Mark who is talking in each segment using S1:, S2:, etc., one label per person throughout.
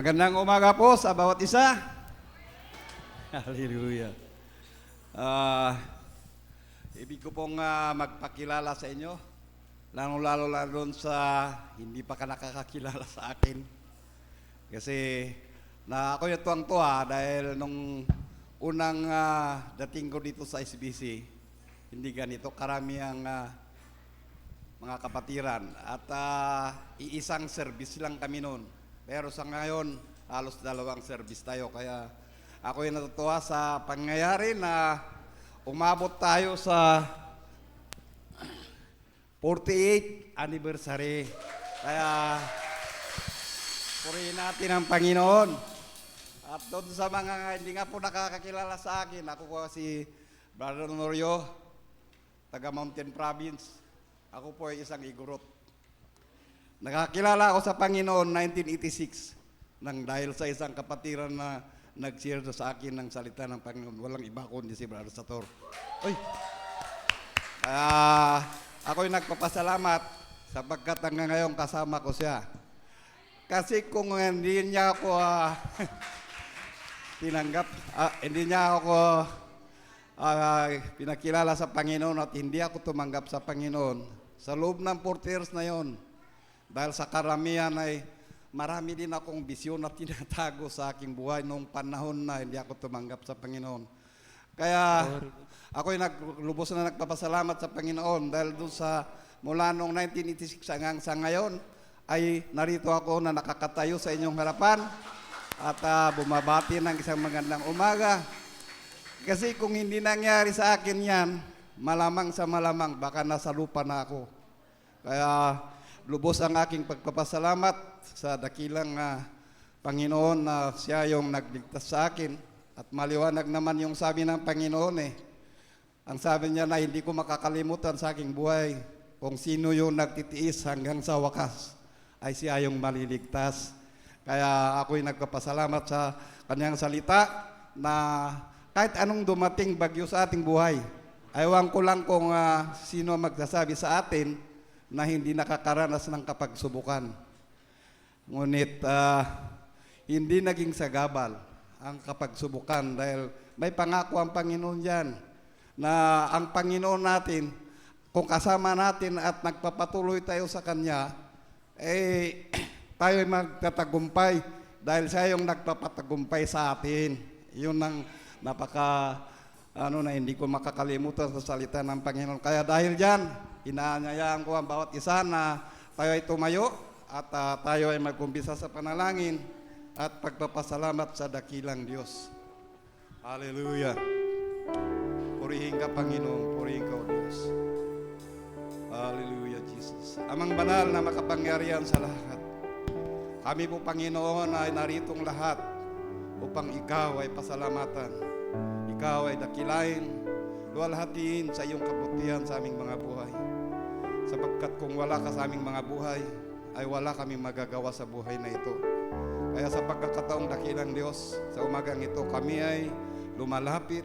S1: Magandang umaga po sa bawat isa. Hallelujah. Ah, ibig ko pong magpakilala sa inyo, lalo-lalo na doon sa hindi pa ka nakakakilala sa akin. Kasi na ako yung tuwang-tuwa dahil nung unang dating ko dito sa SBC, hindi ganito karami ang mga kapatiran. At iisang service lang kami noon. Pero sa ngayon, halos 2 service tayo. Kaya ako yung natutuwa sa pangyayari na umabot tayo sa 48th anniversary. Kaya purihin natin ang Panginoon. At doon sa mga hindi nga po nakakakilala sa akin, ako po si Brother Norio, taga Mountain Province. Ako po ay isang igurot. Nakakilala ako sa Panginoon 1986 nang dahil sa isang kapatiran na nag-share sa akin ng salita ng Panginoon. Walang iba kundi si Brother Sator. Uy! Ako'y nagpapasalamat sapagkat hanggang ngayon kasama ko siya. Kasi kung hindi niya ako tinanggap, hindi niya ako pinakilala sa Panginoon at hindi ako tumanggap sa Panginoon, sa loob ng 40 years na yon, dahil sa karamihan ay marami din akong bisyon na tinatago sa aking buhay noong panahon na hindi ako tumanggap sa Panginoon. Kaya ako'y lubos na nagpapasalamat sa Panginoon dahil doon sa mula noong 1986 hanggang sa ngayon ay narito ako na nakakatayo sa inyong harapan at bumabati ng isang magandang umaga. Kasi kung hindi nangyari sa akin yan, malamang sa malamang baka nasa lupa na ako. Kaya lubos ang aking pagpapasalamat sa dakilang Panginoon na siya yung nagligtas sa akin. At maliwanag naman yung sabi ng Panginoon Ang sabi niya na hindi ko makakalimutan sa aking buhay kung sino yung nagtitiis hanggang sa wakas ay siya yung maliligtas. Kaya ako'y nagpapasalamat sa kanyang salita na kahit anong dumating bagyo sa ating buhay, ayaw ko lang kung sino magsasabi sa atin na hindi nakakaranas ng kapagsubukan. Ngunit hindi naging sagabal ang kapagsubukan dahil may pangako ang Panginoon dyan na ang Panginoon natin, kung kasama natin at nagpapatuloy tayo sa Kanya, tayo ay magtatagumpay dahil siya yung nagpapatagumpay sa atin. Yun ang na hindi ko makakalimutan sa salita ng Panginoon. Kaya dahil dyan, inaanyayaan ko ang bawat isa na tayo ay tumayo at tayo ay mag-umpisa sa panalangin at pagpapasalamat sa dakilang Diyos. Hallelujah. Purihin ka, Panginoon. Purihin ka, O Diyos. Hallelujah, Jesus. Amang banal na makapangyarihan sa lahat. Kami po, Panginoon, ay naritong lahat upang Ikaw ay pasalamatan. Ikaw ay dakilain, luwalhatiin sa iyong kabutihan sa aming mga buhay. Sapagkat kung wala ka sa aming mga buhay, ay wala kaming magagawa sa buhay na ito. Kaya sa pagkakataong dakilang Diyos, sa umagang ito, kami ay lumalapit,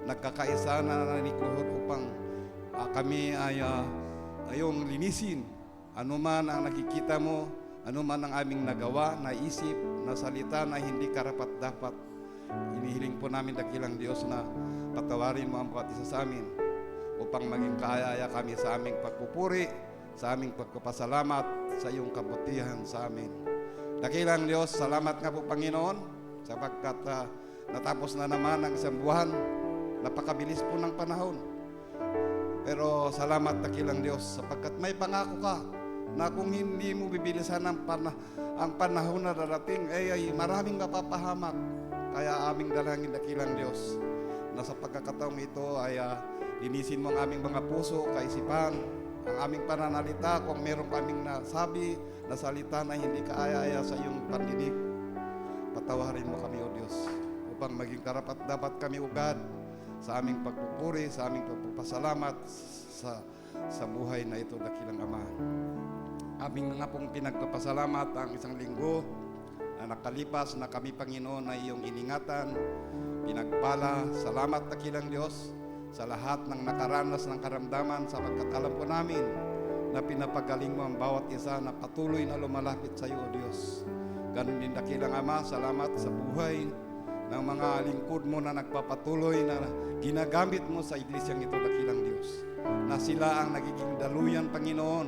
S1: nagkakaisa na nanikluhod upang kami ay iyong linisin. Ano man ang nakikita mo, ano man ang aming nagawa, naisip, na salita na hindi karapat-dapat, inihiling po namin dakilang Diyos na patawarin mo ang bawat isa sa amin upang maging kaaya kami sa aming pagpupuri, sa aming pagpapasalamat sa iyong kabutihan sa amin. Dakilang Diyos, salamat nga po, Panginoon, sapagkat natapos na naman ang isang buwan. Napakabilis po ng panahon. Pero salamat, dakilang Diyos, sapagkat may pangako ka na kung hindi mo bibilisan ang panahon na darating, ay maraming mapapahamak. Kaya aming dalangin, dakilang Diyos, na sa pagkakataong ito ay linisin mo ang aming mga puso, kaisipan, ang aming pananalita. Kung meron kaming nasabi na salita na hindi kaaya-aya sa iyong pandinig, patawarin mo kami, O Diyos, upang maging karapat-dapat kami, O God, sa aming pagpupuri, sa aming pagpapasalamat sa buhay na ito, dakilang Ama. Aming nga pong pinagpapasalamat ang isang linggo na nakalipas na kami, Panginoon, na iyong iningatan, pinagpala. Salamat, dakilang Diyos, sa lahat ng nakaranas ng karamdaman, sapagkat alam po namin na pinapagaling mo ang bawat isa na patuloy na lumalapit sa iyo, O Diyos. Ganun din dakilang Ama, salamat sa buhay ng mga lingkod mo na nagpapatuloy na ginagamit mo sa iglesyang ito, dakilang Diyos. Na sila ang nagiging daluyan, Panginoon,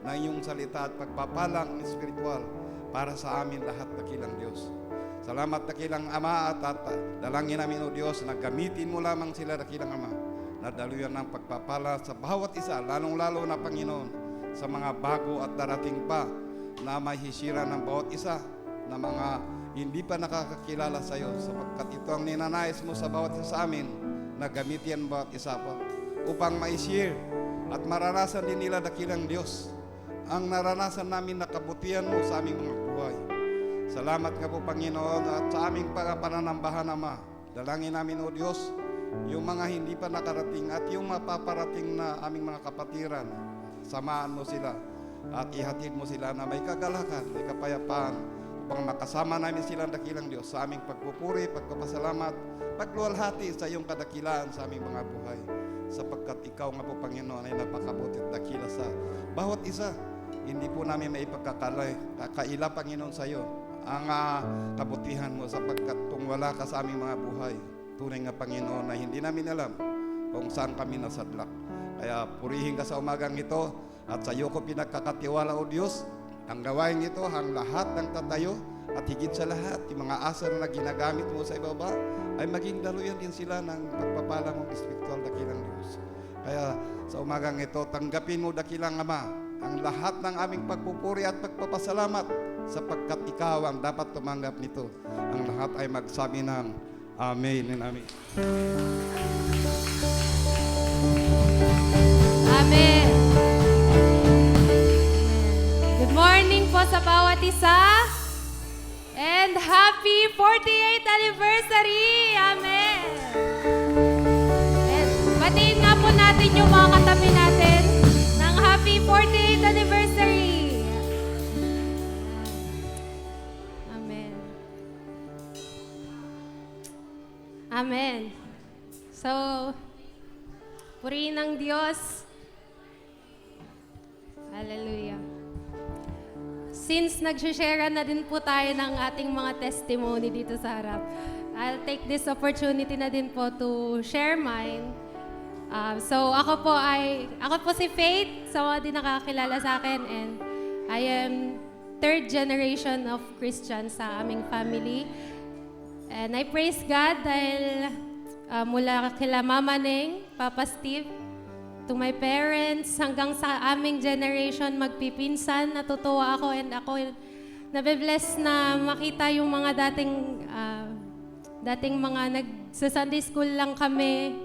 S1: na iyong salita at pagpapalang espiritual para sa amin lahat, dakilang Diyos. Salamat, dakilang Ama, at dalangin namin, O Diyos, na gamitin mo lamang sila, dakilang Ama, na daluyan ng pagpapala sa bawat isa, lalong-lalo na, Panginoon, sa mga bago at darating pa na mahisira ng bawat isa na mga hindi pa nakakakilala sa iyo, sapagkat ito ang ninanais mo sa bawat isa sa amin, na gamitin bawat isa pa upang ma-share at maranasan din nila, dakilang Diyos, ang naranasan namin na kabutihan mo sa aming mga buhay. Salamat nga po, Panginoon, at sa aming pananambahan, Ama, dalangin namin, O Diyos, yung mga hindi pa nakarating at yung mapaparating na aming mga kapatiran, samaan mo sila at ihatid mo sila na may kagalakan, may kapayapaan, upang makasama namin sila, dakilang Diyos, sa aming pagpupuri, pagpapasalamat, pagluwalhati sa iyong kadakilaan sa aming mga buhay. Sapagkat ikaw nga po, Panginoon, ay napakabuti at dakila sa bawat isa. Hindi po namin kaila, Panginoon, sa iyo ang kabutihan mo, sapagkat kung wala ka sa aming mga buhay, tunay nga, Panginoon, na hindi namin alam kung saan kami nasadlak. Kaya purihin ka sa umagang ito, at sa iyo ko pinagkakatiwala, O Diyos, ang gawain ito, ang lahat ng tatayo, at higit sa lahat, yung mga asal na ginagamit mo sa ibaba, ay maging daluyan din sila ng pagpapala mong espiritual, dakilang Diyos. Kaya sa umagang ito, tanggapin mo, dakilang Ama, ang lahat ng aming pagpupuri at pagpapasalamat, sapagkat ikaw ang dapat tumanggap nito. Ang lahat ay magsabi ng Amen and Amen.
S2: Amen. Good morning po sa bawat isa. And happy 48th anniversary! Amen! And batiin nga po natin yung mga katabi natin ng happy 48th anniversary! Amen. Amen. So, purihin ng Diyos. Hallelujah. Since nag-share na din po tayo ng ating mga testimony dito sa harap, I'll take this opportunity na din po to share mine. So ako po si Faith, sa mga di nakakilala sa akin, and I am third generation of Christian sa aming family. And I praise God dahil mula kila Mama Neng, Papa Steve, to my parents, hanggang sa aming generation magpipinsan, natutuwa ako, and ako nabe-bless na makita yung mga dating mga nagsa-Sunday school lang kami,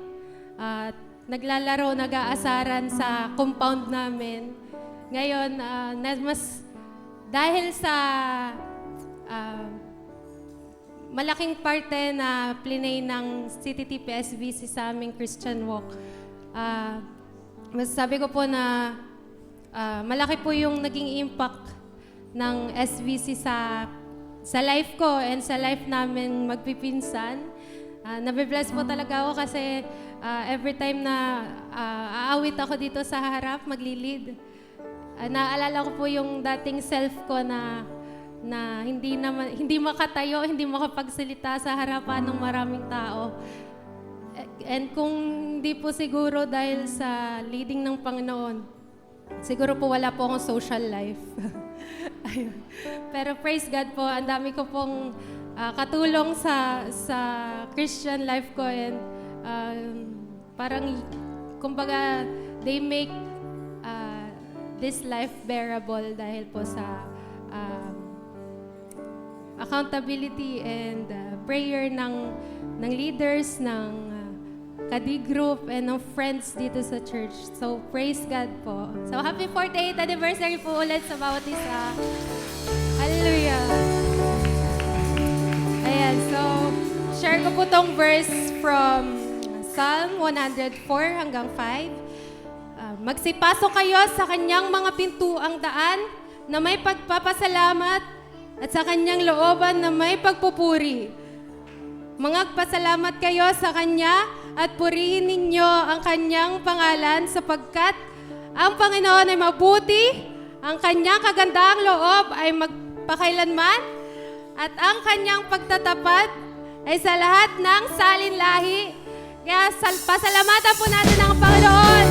S2: naglalaro, nag-aasaran sa compound namin. Ngayon, dahil sa malaking parte na plinay ng CTT-PSVC sa aming Christian walk, masasabi ko po na malaki po yung naging impact ng SVC sa life ko and sa life namin magpipinsan. Nabibless po talaga ako kasi every time na aawit ako dito sa harap, maglilid, naalala ko po yung dating self ko na hindi makatayo, hindi makapagsalita sa harapan ng maraming tao. And kung di po siguro dahil sa leading ng Panginoon, siguro po wala po akong social life. Pero praise God po, ang dami ko pong katulong sa Christian life ko, and parang kumbaga they make this life bearable dahil po sa accountability and prayer ng leaders, ng Kadi Group, and ng friends dito sa church. So, praise God po. So, happy 48th anniversary po ulit sa bawat isa. Hallelujah! Ayan, so, share ko po tong verse from Psalm 104 hanggang 5. Magsipasok kayo sa kanyang mga pintuang daan na may pagpapasalamat at sa kanyang looban na may pagpupuri. Magpasalamat kayo sa kanya at purihin ninyo ang kanyang pangalan, sapagkat ang Panginoon ay mabuti, ang kanyang kagandaang loob ay magpakailanman, at ang kanyang pagtatapat ay sa lahat ng salinlahi. Kaya pasalamatan po natin ang Panginoon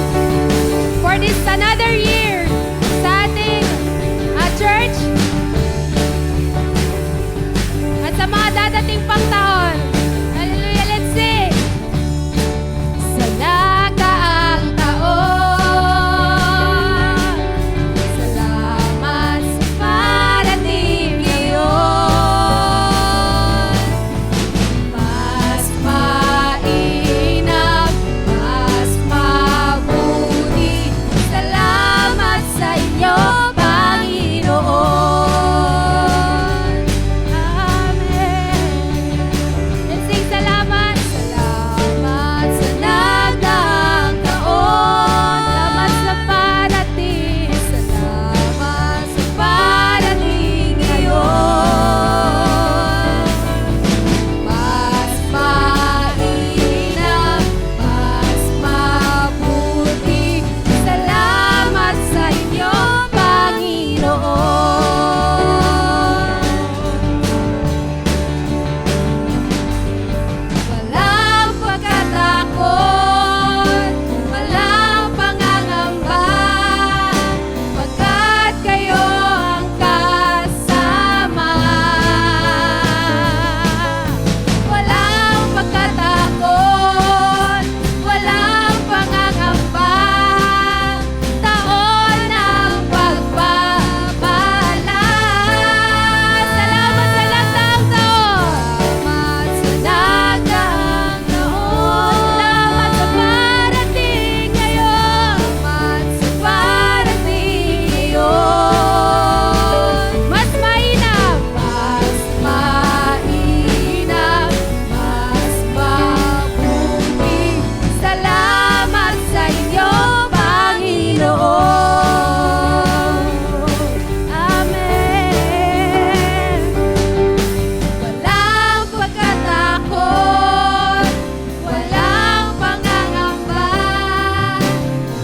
S2: for this another year sa ating church at sa mga dadating pang taon. Hallelujah, let's sing! Sa nagdaang taon, salamat sa parating ngayon. Mas mainam, mas mabuti, salamat sa inyo, Panginoon. Amen. Let's sing salamat. Salamat sa nagdaang taon. Salamat sa parating. Salamat sa parating ngayon. Mas mainam, mas mabuti, salamat sa inyo, Panginoon. Walang pagkatakot, walang pangangamba, pagkat kayo ang kasama. Walang pagkatakot, walang pangangamba, taon ng pagpapala. Salamat sa nagdaang taon. Salamat sa nagdaang taon. Salamat sa parating ngayon. Salamat sa parating ngayon. Mas mainam, mas mainam, mas mabuti, salamat sa inyo, Panginoon. Amen. Walang pagkatakot, walang pangangamba,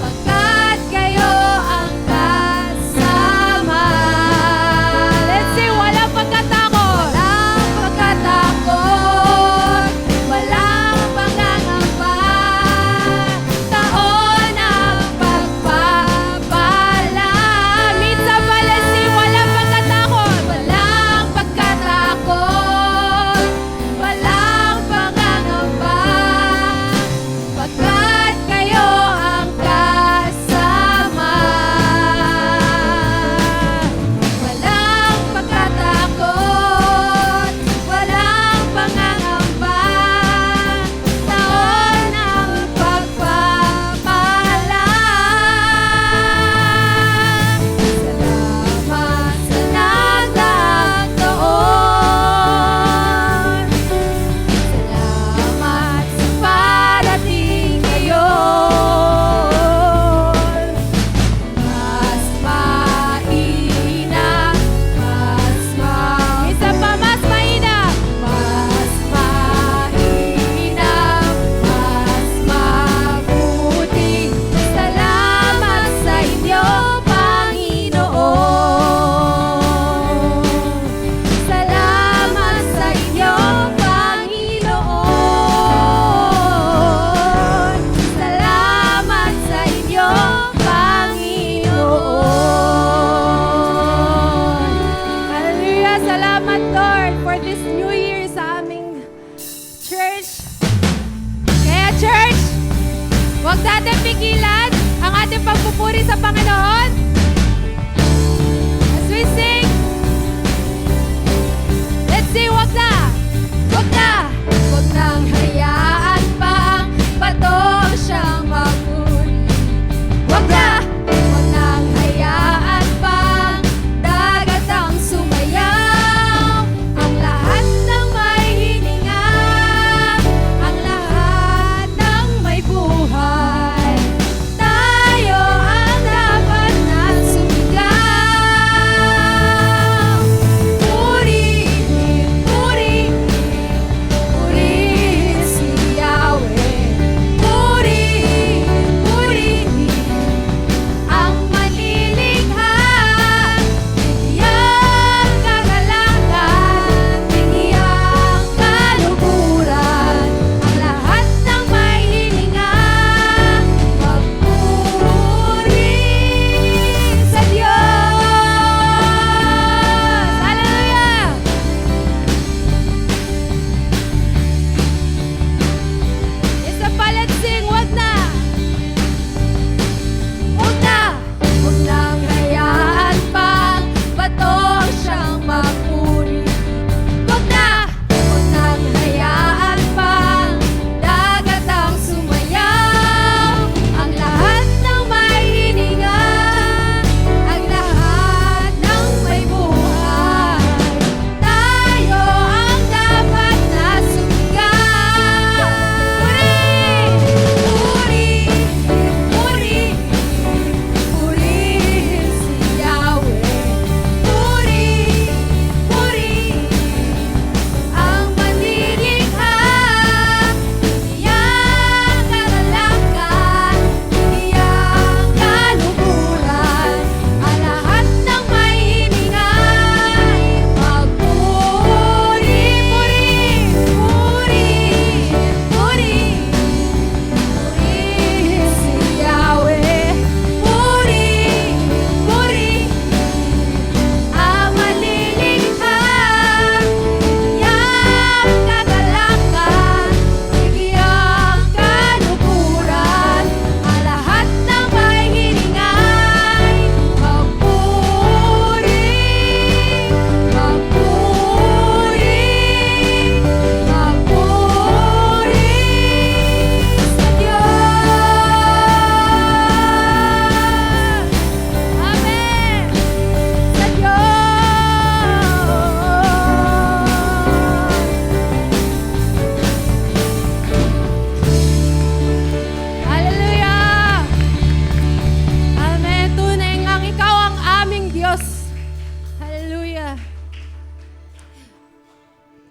S2: pagkat kayo ang kasama. Let's say, walang pagkatakot. Walang pagkatakot, walang pangangamba, taon ng pagpapala. Minsan pala si walang pagkatakot. Walang pagkatakot, walang pangangamba, pagkat kayo ang kasama. Walang pagkatakot, walang pangangamba, taon ng pagpapala. Salamat sa nagdaang taon. Salamat sa parating ngayon. Mas mainam, mas isa pa, mas mainam. Mas mainam, mas mabuti, salamat sa inyo, Panginoon. Salamat sa inyo, Panginoon. Salamat sa inyo, Panginoon. Hallelujah! Salamat, Lord, for this new year sa aming church. Kaya church, huwag natin pigilan ang ating pagpupuri sa Panginoon. As we sing, let's sing, wag na, wag na, wag nang hayaan pang bato siyang magmuli. Wag na, wag nang hayaan pang dagat ang sumayaw. Ang lahat ng may hininga, ang lahat ng may buhay, tayo ang dapat na sumigaw.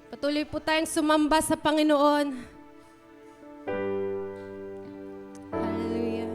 S2: Patuloy po tayong sumamba sa Panginoon. Hallelujah.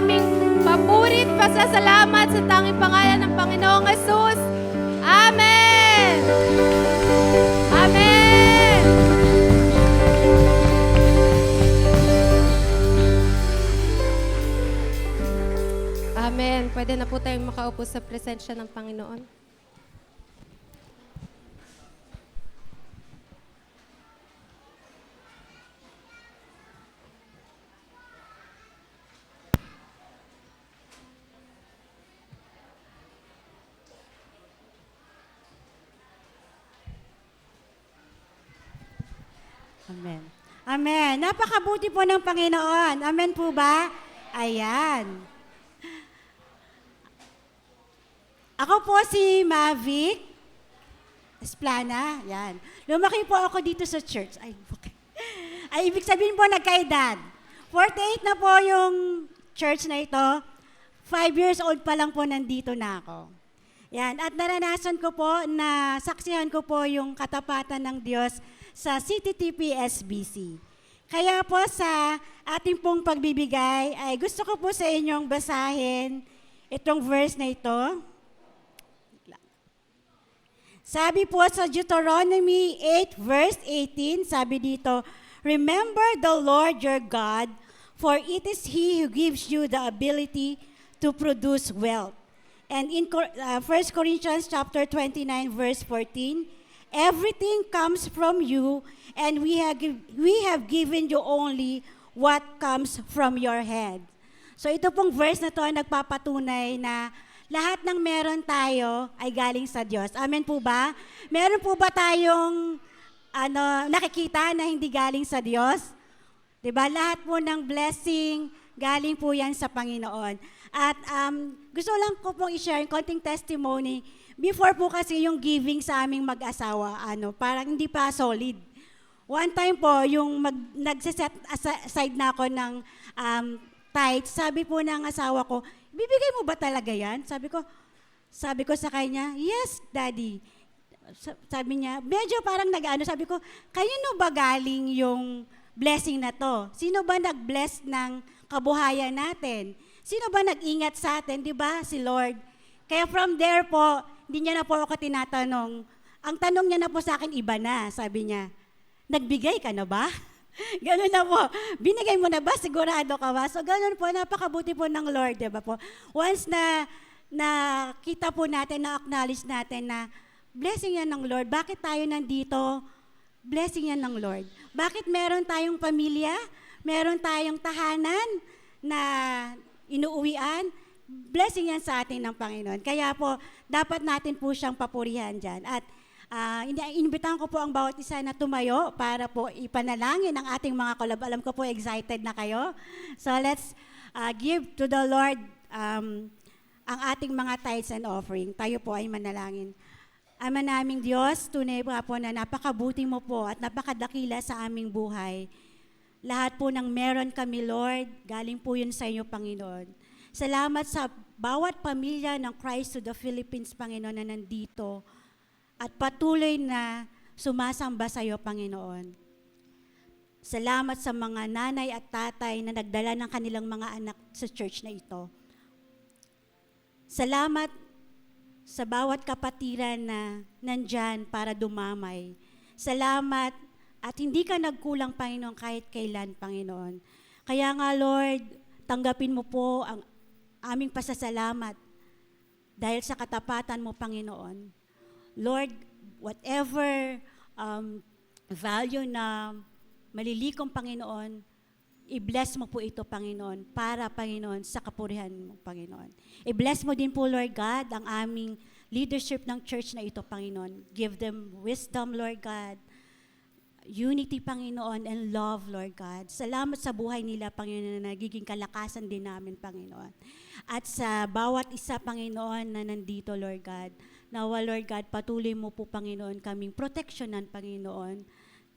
S2: aming papurit pasasalamat sa tanging pangalan ng Panginoong Jesus. Amen! Amen! Amen. Pwede na po tayong makaupo sa presensya ng Panginoon.
S3: Amen. Amen. Napakabuti po ng Panginoon. Amen po ba? Ayan. Ako po si Mavic Esplana. Yan. Lumaki po ako dito sa church. Ay, ibig sabihin po nagkaedad. 48 na po yung church na ito. 5 years old pa lang po nandito na ako. Yan. At naranasan ko po na saksihan ko po yung katapatan ng Diyos sa CTTP SBC. Kaya po sa ating pong pagbibigay, ay gusto ko po sa inyong basahin itong verse na ito. Sabi po sa Deuteronomy 8 verse 18, sabi dito, "Remember the Lord your God, for it is He who gives you the ability to produce wealth." And in 1 Corinthians chapter 29 verse 14, "Everything comes from you, and we have given you only what comes from your head." So ito pong verse na to ay nagpapatunay na lahat ng meron tayo ay galing sa Diyos. Amen po ba? Meron po ba tayong nakikita na hindi galing sa Diyos? 'Di ba? Lahat po ng blessing galing po 'yan sa Panginoon. At gusto lang ko pong i-share yung konting testimony. Before po kasi yung giving sa aming mag-asawa, parang hindi pa solid. One time po, yung nagsiset aside na ako ng tithe, sabi po ng asawa ko, "Bibigay mo ba talaga yan?" Sabi ko sa kanya, "Yes, Daddy." Sabi niya, medyo parang sabi ko, "Kanino ba galing yung blessing na to? Sino ba nag-bless ng kabuhayan natin? Sino ba nag-ingat sa atin? Di ba? Si Lord." Kaya from there po, hindi niya na po ako tinatanong. Ang tanong niya na po sa akin, iba na. Sabi niya, "Nagbigay ka na ba?" Ganun na po. "Binigay mo na ba? Sigurado ka ba?" So ganun po, napakabuti po ng Lord, di ba po? Once na nakita po natin, na-acknowledge natin na blessing yan ng Lord. Bakit tayo nandito? Blessing yan ng Lord. Bakit meron tayong pamilya? Meron tayong tahanan na inuuwian? Blessing yan sa atin ng Panginoon. Kaya po, dapat natin po siyang papurihan dyan. At inimbitahan ko po ang bawat isa na tumayo para po ipanalangin ang ating mga kalab. Alam ko po, excited na kayo. So let's give to the Lord ang ating mga tithes and offering. Tayo po ay manalangin. Ama naming Diyos, tunay po na napakabuti mo po at napakadakila sa aming buhay. Lahat po ng meron kami, Lord, galing po yun sa inyo, Panginoon. Salamat sa bawat pamilya ng Christ to the Philippines, Panginoon, na nandito at patuloy na sumasamba sa iyo, Panginoon. Salamat sa mga nanay at tatay na nagdala ng kanilang mga anak sa church na ito. Salamat sa bawat kapatiran na nandyan para dumamay. Salamat at hindi ka nagkulang, Panginoon, kahit kailan, Panginoon. Kaya nga, Lord, tanggapin mo po ang aming pasasalamat dahil sa katapatan mo, Panginoon. Lord, whatever value na malilikom, Panginoon, i-bless mo po ito, Panginoon, para, Panginoon, sa kapurihan mo, Panginoon. I-bless mo din po, Lord God, ang aming leadership ng church na ito, Panginoon. Give them wisdom, Lord God, unity, Panginoon, and love, Lord God. Salamat sa buhay nila, Panginoon, na nagiging kalakasan din namin, Panginoon. At sa bawat isa, Panginoon, na nandito, Lord God, nawa, Lord God, patuloy mo po, Panginoon, kaming proteksyonan, Panginoon.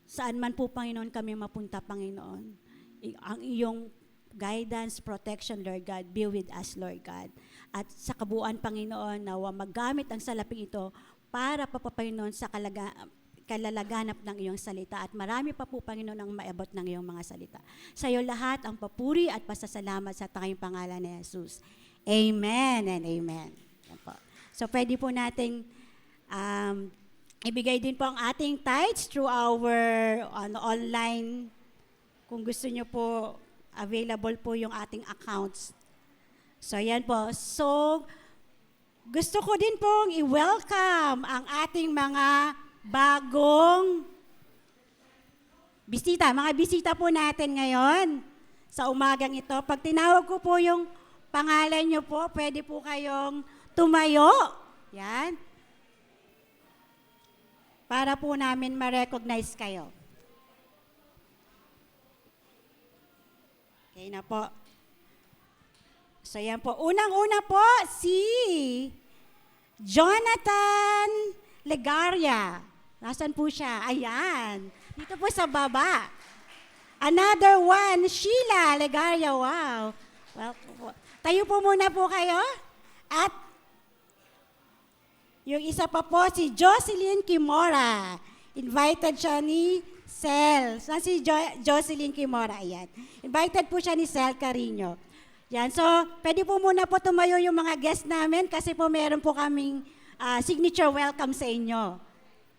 S3: Saan man po, Panginoon, kami mapunta, Panginoon. Ang iyong guidance, protection, Lord God, be with us, Lord God. At sa kabuuan, Panginoon, nawa magamit ang salaping ito para, Panginoon, sa kalalaganap ng iyong salita at marami pa po, Panginoon, ang maabot ng iyong mga salita. Sa iyo lahat ang papuri at pasasalamat sa tanging pangalan ni Jesus. Amen and amen. Yan po. So pwede po nating ibigay din po ang ating tithes through our online. Kung gusto nyo po, available po yung ating accounts. So yan po. So gusto ko din pong i-welcome ang ating mga bagong bisita. Mga bisita po natin ngayon sa umagang ito. Pag tinawag ko po yung pangalan nyo po, pwede po kayong tumayo. Yan. Para po namin ma-recognize kayo. Okay na po. So yan po. Unang-una po si Jonathan Legaria. Nasaan po siya? Ayan. Dito po sa baba. Another one, Sheila Legaria. Wow. Well, tayo po muna po kayo. At yung isa pa po, si Jocelyn Kimora. Invited siya ni Sel. Saan si Jocelyn Kimora? Ayan. Invited po siya ni Sel Carino. Yan. So, pwede po muna po tumayo yung mga guests namin kasi po meron po kaming signature welcome sa inyo.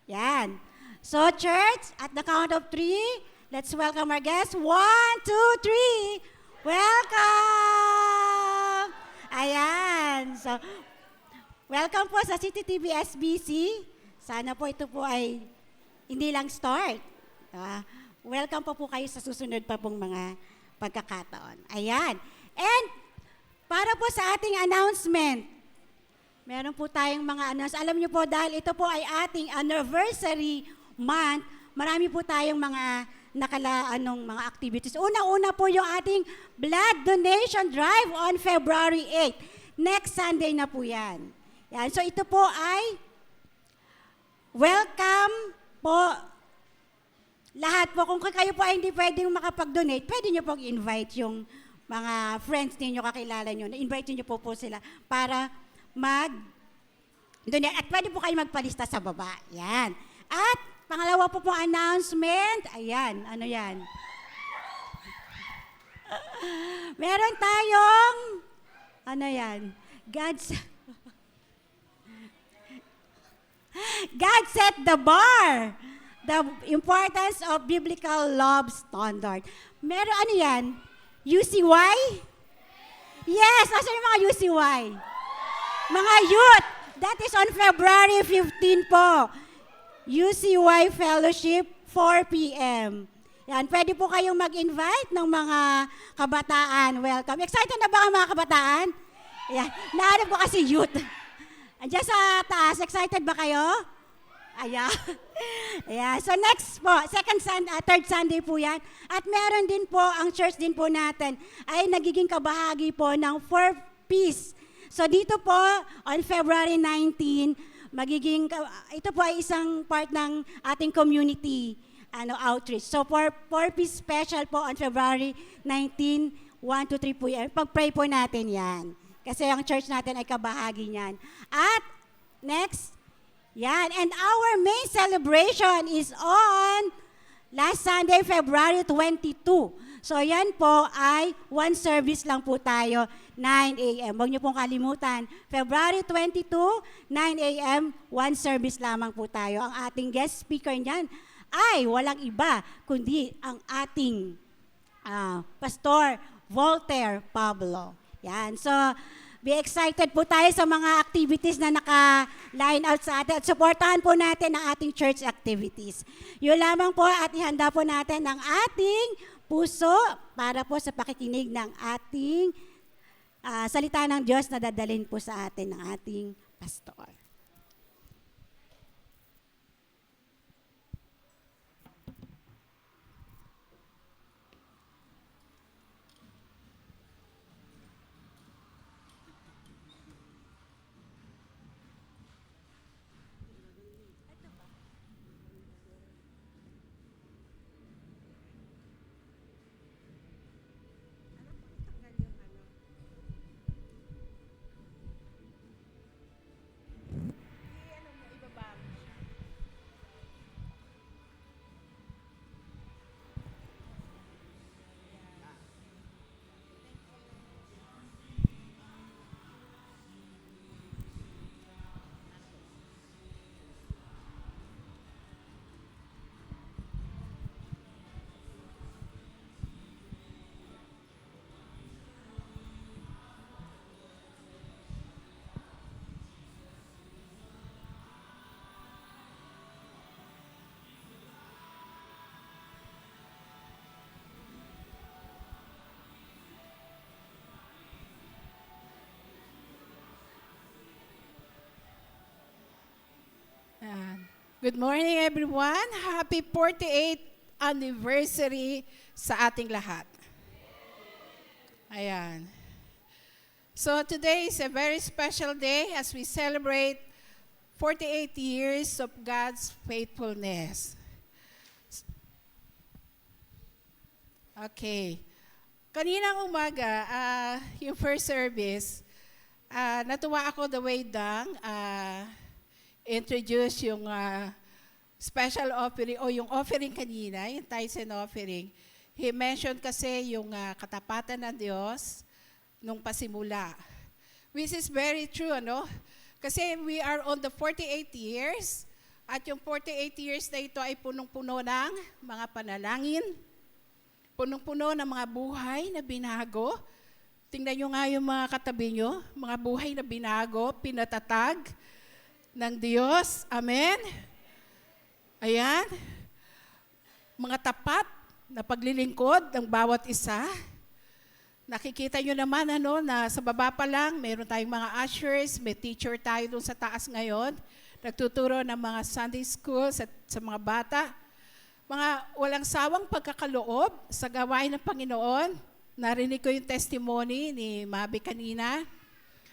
S3: Yan. So, church, at the count of 3, let's welcome our guests. 1, 2, 3. Welcome! Ayan. So, welcome po sa City TV SBC. Sana po ito po ay hindi lang start. Welcome po kayo sa susunod pa pong mga pagkakataon. Ayan. And para po sa ating announcement, meron po tayong mga announcement. Alam niyo po, dahil ito po ay ating anniversary month, marami po tayong mga mga activities. Una-una po yung ating blood donation drive on February 8. Next Sunday na po yan. Yan. So ito po ay welcome po lahat po. Kung kayo po ay hindi pwedeng makapag-donate, pwede nyo pong invite yung mga friends ninyo, kakilala nyo. Invite nyo po sila para mag-donate. At pwede po kayo magpalista sa baba. Yan. At pangalawa po pong announcement. Ayan. Ano yan? Meron tayong ano yan? God set the bar. The importance of biblical love standard. Meron ano yan? UCY? Yes, nasa yung mga UCY? Mga youth. That is on February 15 po. UCY Fellowship, 4 p.m. Yan, pwede po kayong mag-invite ng mga kabataan. Welcome. Excited na ba ang mga kabataan? Yan, nahanap ko kasi youth. Andiyan sa taas, excited ba kayo? Ayan. Ayan. So next po, third Sunday po yan. At meron din po, ang church din po natin, ay nagiging kabahagi po ng 4Ps. So dito po, on February 19, ito po ay isang part ng ating community outreach. So 4Ps special po on February 19, 1 to 3 po yan. Pag-pray po natin yan. Kasi ang church natin ay kabahagi niyan. At next, yan. And our main celebration is on last Sunday, February 22. So yan po ay one service lang po tayo, 9 a.m. Huwag niyo pong kalimutan. February 22, 9 a.m., one service lamang po tayo. Ang ating guest speaker niyan ay walang iba kundi ang ating Pastor Voltaire Pablo. Yan. So, be excited po tayo sa mga activities na naka-line out sa atin at supportahan po natin ang ating church activities. Yun lamang po at ihanda po natin ang ating puso para po sa pakikinig ng ating salita ng Diyos na dadalhin po sa atin ng ating pastor.
S4: Good morning, everyone. Happy 48th anniversary sa ating lahat. Ayan. So today is a very special day as we celebrate 48 years of God's faithfulness. Okay. Kaninang umaga, yung first service, natuwa ako the way Dang introduce yung special offering o yung offering kanina, yung tithes and offering. He mentioned kasi yung katapatan ng Diyos nung pasimula. Which is very true, ano? Kasi we are on the 48 years at yung 48 years na ito ay punong-puno ng mga panalangin, punong-puno ng mga buhay na binago. Tingnan nyo nga yung mga katabi nyo, mga buhay na binago, pinatatag ng Diyos. Amen? Ayan. Mga tapat na paglilingkod ng bawat isa. Nakikita nyo naman na sa baba pa lang, mayroon tayong mga ushers, may teacher tayo dun sa taas ngayon. Nagtuturo ng mga Sunday schools at sa mga bata. Mga walang sawang pagkakaloob sa gawain ng Panginoon. Narinig ko yung testimony ni Mabi kanina.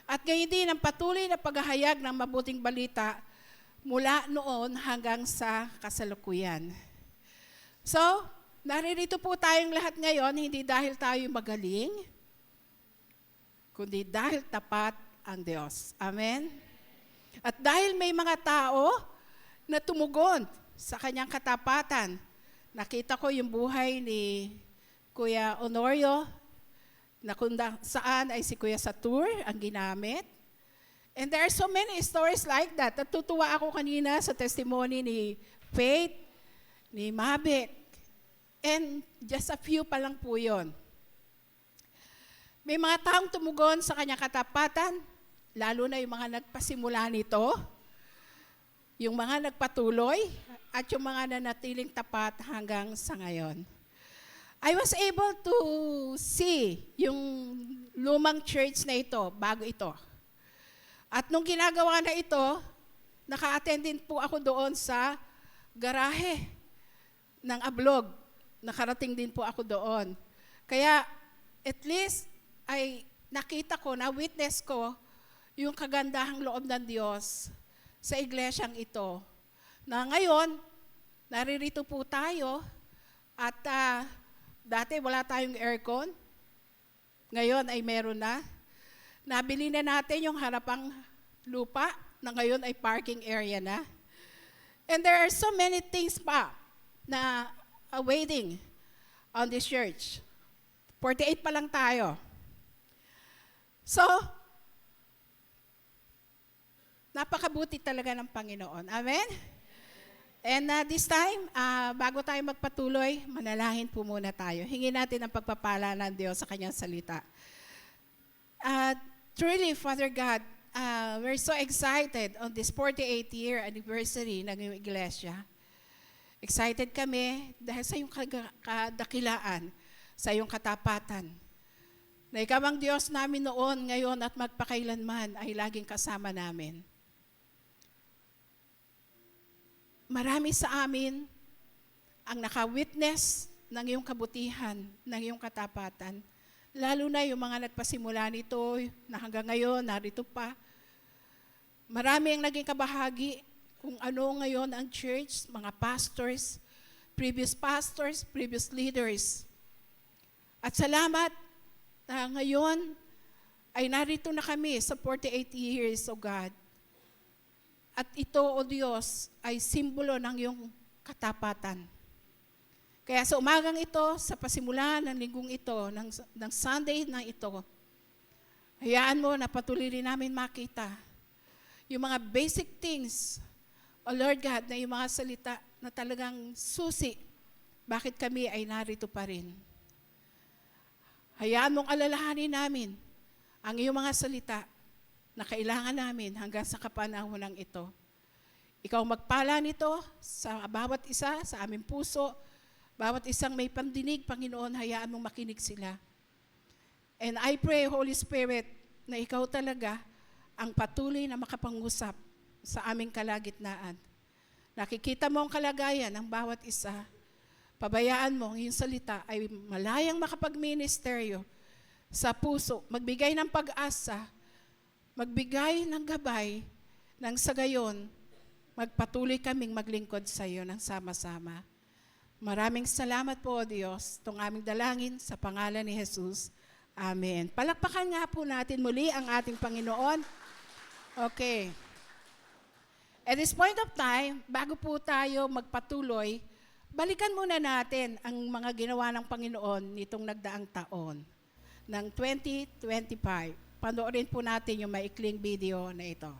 S4: At gayon din ang patuloy na paghahayag ng mabuting balita mula noon hanggang sa kasalukuyan. So, naririto po tayong lahat ngayon, hindi dahil tayo magaling, kundi dahil tapat ang Diyos. Amen? At dahil may mga tao na tumugon sa kanyang katapatan, nakita ko yung buhay ni Kuya Honorio, na kung saan ay si Kuya Satur ang ginamit. And there are so many stories like that. Natutuwa ako kanina sa testimony ni Faith, ni Mabik. And just a few pa lang po yun. May mga taong tumugon sa kanyang katapatan, lalo na yung mga nagpasimula nito, yung mga nagpatuloy, at yung mga nanatiling tapat hanggang sa ngayon. I was able to see yung lumang church na ito, bago ito. At nung ginagawa na ito, naka-attend din po ako doon sa garahe ng Ablog. Nakarating din po ako doon. Kaya at least ay nakita ko, na-witness ko yung kagandahang loob ng Diyos sa iglesyang ito. Na ngayon, naririto po tayo at dati wala tayong aircon. Ngayon ay meron na. Nabili na natin yung harapang lupa na ngayon ay parking area na. And there are so many things pa na awaiting on this church. 48 pa lang tayo. So, napakabuti talaga ng Panginoon. Amen? And this time, bago tayo magpatuloy, manalangin po muna tayo. Hingin natin ang pagpapala ng Diyos sa kanyang salita. Truly, Father God, we're so excited on this 48th year anniversary ng iyong iglesia. Excited kami dahil sa iyong kadakilaan, sa iyong katapatan. Na ikaw ang Diyos namin noon, ngayon at magpakailanman ay laging kasama namin. Marami sa amin ang naka-witness ng iyong kabutihan, ng iyong katapatan. Lalo na yung mga nagpasimula nito na hanggang ngayon, narito pa. Marami ang naging kabahagi kung ano ngayon ang church, mga pastors, previous leaders. At salamat na ngayon ay narito na kami sa 48 years, O God. At ito, O Diyos, ay simbolo ng iyong katapatan. Kaya sa umagang ito, sa pasimula ng linggong ito, ng Sunday na ito, hayaan mo na patuloy rin namin makita yung mga basic things, O Lord God, na yung mga salita na talagang susi, bakit kami ay narito pa rin. Hayaan mong alalahanin namin ang iyong mga salita na kailangan namin hanggang sa kapanahonan ito. Ikaw magpala nito sa bawat isa, sa aming puso, bawat isang may pandinig, Panginoon, hayaan mong makinig sila. And I pray, Holy Spirit, na ikaw talaga ang patuloy na makapangusap sa aming kalagitnaan. Nakikita mo ang kalagayan ng bawat isa. Pabayaan mo ang iyong salita ay malayang makapag-ministeryo sa puso, magbigay ng pag-asa, magbigay ng gabay, nang sa gayon, magpatuloy kaming maglingkod sa iyo ng sama-sama. Maraming salamat po, O Diyos, itong aming dalangin sa pangalan ni Jesus. Amen. Palakpakan nga po natin muli ang ating Panginoon. Okay. At this point of time, bago po tayo magpatuloy, balikan muna natin ang mga ginawa ng Panginoon nitong nagdaang taon ng 2025. Panoorin po natin yung maikling video na ito.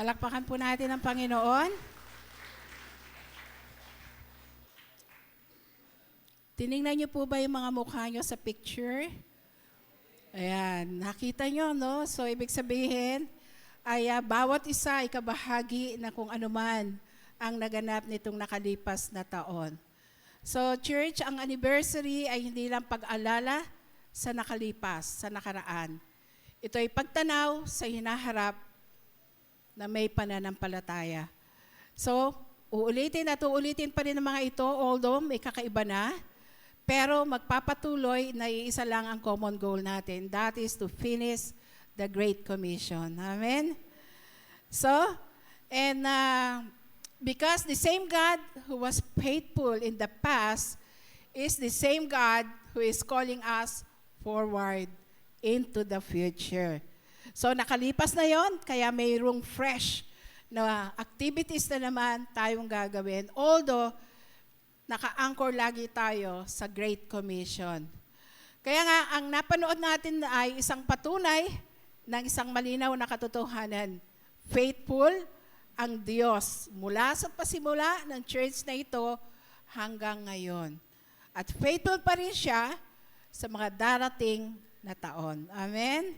S4: Palakpakan po natin ang Panginoon. Tiningnan niyo po ba yung mga mukha niyo sa picture? Ayan, nakita niyo, no? So, ibig sabihin, ay bawat isa ay kabahagi na kung ano man ang naganap nitong nakalipas na taon. So, church, ang anniversary ay hindi lang pag-alala sa nakalipas, sa nakaraan. Ito ay pagtanaw sa hinaharap na may pananampalataya. So, uulitin at uulitin pa rin ang mga ito, although may kakaiba na, pero magpapatuloy na iisa lang ang common goal natin. That is to finish the Great Commission. Amen? So, and because the same God who was faithful in the past is the same God who is calling us forward into the future. So, nakalipas na yon, kaya mayroong fresh na activities na naman tayong gagawin. Although, naka-anchor lagi tayo sa Great Commission. Kaya nga, ang napanood natin ay isang patunay ng isang malinaw na katotohanan. Faithful ang Diyos mula sa pasimula ng church na ito hanggang ngayon. At faithful pa rin siya sa mga darating na taon. Amen?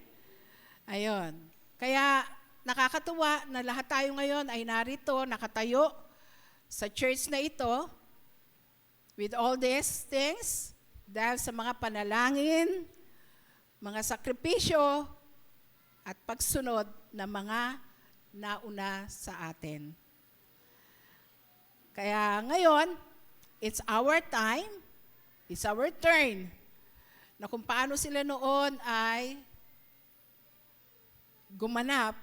S4: Ayon. Kaya nakakatuwa na lahat tayo ngayon ay narito, nakatayo sa church na ito with all these things dahil sa mga panalangin, mga sakripisyo, at pagsunod ng mga nauna sa atin. Kaya ngayon, it's our time, it's our turn, na kung paano sila noon ay gumanap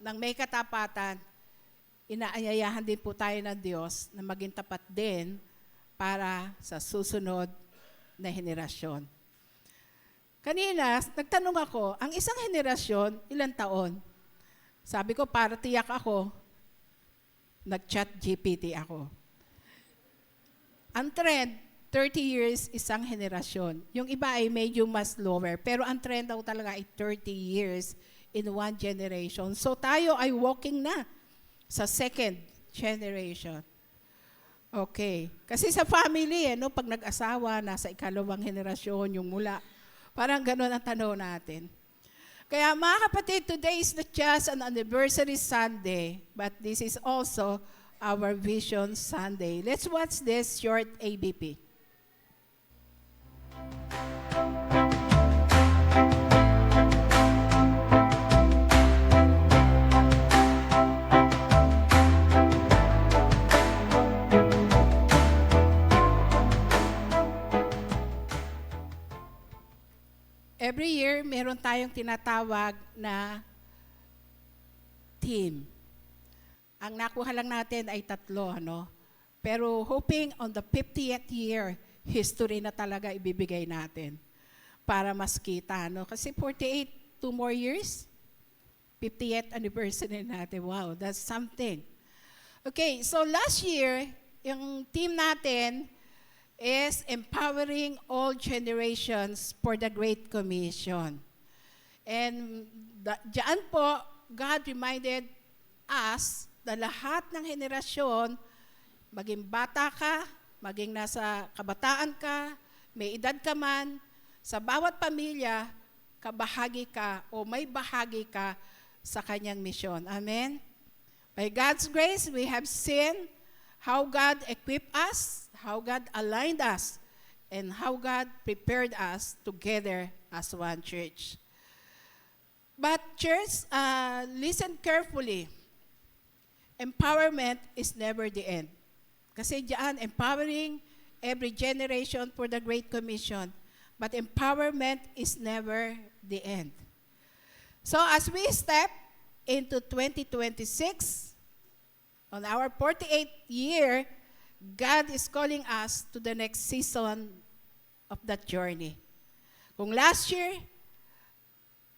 S4: ng may katapatan, inaanyayahan din po tayo ng Diyos na maging tapat din para sa susunod na henerasyon. Kanina, nagtanong ako, ang isang henerasyon, ilang taon? Sabi ko, para tiyak ako, nag-chat GPT ako. Ang trend, 30 years isang henerasyon. Yung iba ay medyo mas lower, pero ang trend daw talaga ay 30 years in one generation. So tayo ay walking na sa second generation. Okay. Kasi sa family, pag nag-asawa, nasa ikalawang henerasyon, yung mula. Parang ganun ang tanong natin. Kaya mga kapatid, today is not just an anniversary Sunday, but this is also our Vision Sunday. Let's watch this short ABP. Every year, meron tayong tinatawag na theme. Ang nakuha lang natin ay 3, Pero hoping on the 50th year, history na talaga ibibigay natin para mas kita, Kasi 48, 2 more years, 50th anniversary natin. Wow, that's something. Okay, so last year, yung theme natin is empowering all generations for the Great Commission. And diyan po, God reminded us na lahat ng henerasyon, maging bata ka, maging nasa kabataan ka, may edad ka man, sa bawat pamilya, kabahagi ka o may bahagi ka sa kanyang misyon. Amen? By God's grace, we have seen how God equipped us, how God aligned us, and how God prepared us together as one church. But church, listen carefully. Empowerment is never the end. Kasi diyan, empowering every generation for the Great Commission. But empowerment is never the end. So as we step into 2026, on our 48th year, God is calling us to the next season of that journey. Kung last year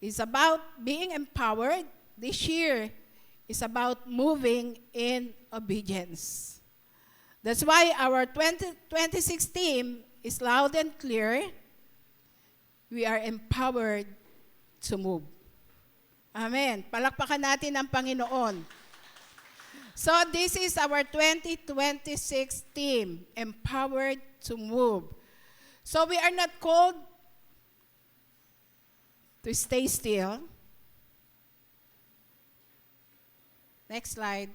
S4: is about being empowered, this year is about moving in obedience. That's why our 2026 theme is loud and clear. We are empowered to move. Amen. Palakpakan natin ang Panginoon. So this is our 2026 theme, Empowered to move. So we are not called to stay still. Next slide.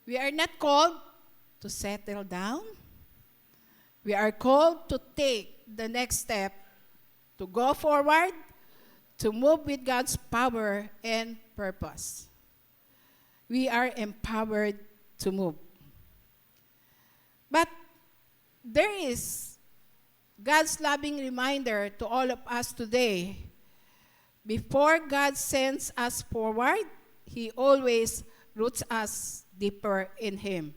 S4: We are not called to settle down. We are called to take the next step, to go forward, to move with God's power and purpose. We are empowered to move. But there is God's loving reminder to all of us today. Before God sends us forward, He always roots us deeper in Him.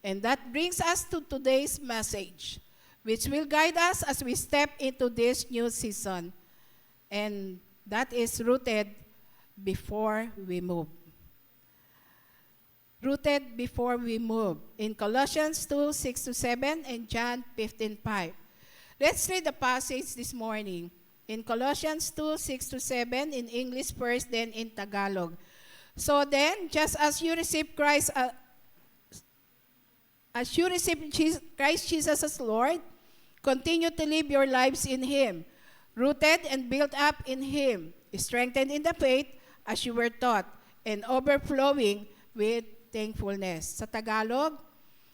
S4: And that brings us to today's message, which will guide us as we step into this new season. And that is rooted before we move. Rooted before we move. In Colossians 2, 6-7 and John 15:5. Let's read the passage this morning. In Colossians 2, 6-7 in English first, then in Tagalog. So then, just as you receive Christ Jesus as Lord, continue to live your lives in Him, rooted and built up in Him, strengthened in the faith as you were taught, and overflowing with thankfulness. Sa Tagalog,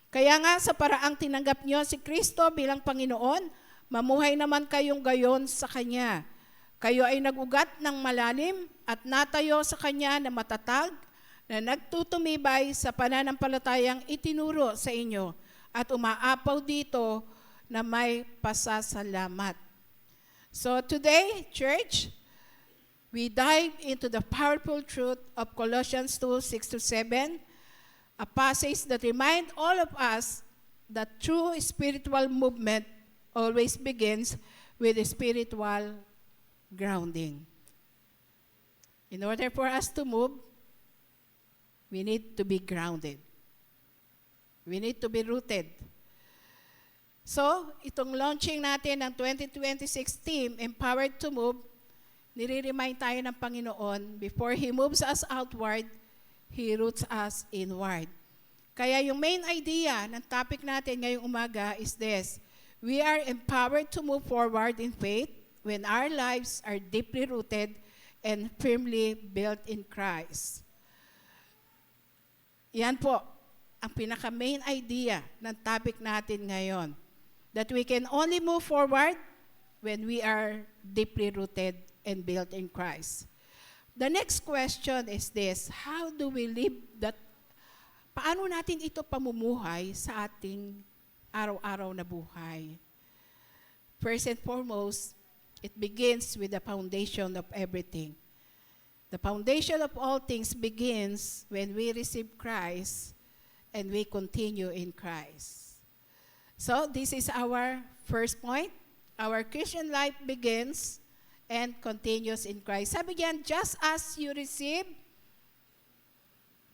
S4: kaya nga sa paraang tinanggap niyo si Kristo bilang Panginoon, mamuhay naman kayong gayon sa Kanya. Kayo ay nag-ugat ng malalim at natayo sa Kanya na matatag, na nagtutumibay sa pananampalatayang itinuro sa inyo at umaapaw dito na may pasasalamat. So today, church, we dive into the powerful truth of Colossians 2, 6-7, a passage that reminds all of us that true spiritual movement always begins with spiritual grounding. In order for us to move, we need to be grounded. We need to be rooted. So, itong launching natin ng 2026 team, Empowered to Move, nire-remind tayo ng Panginoon, before He moves us outward, He roots us inward. Kaya yung main idea ng topic natin ngayong umaga is this: we are empowered to move forward in faith when our lives are deeply rooted and firmly built in Christ. Yan po ang pinaka-main idea ng topic natin ngayon. That we can only move forward when we are deeply rooted and built in Christ. The next question is this: how do we live that? Paano natin ito pamumuhay sa ating araw-araw na buhay? First and foremost, it begins with the foundation of everything. The foundation of all things begins when we receive Christ and we continue in Christ. So this is our first point. Our Christian life begins and continues in Christ. Sabi diyan, just as you receive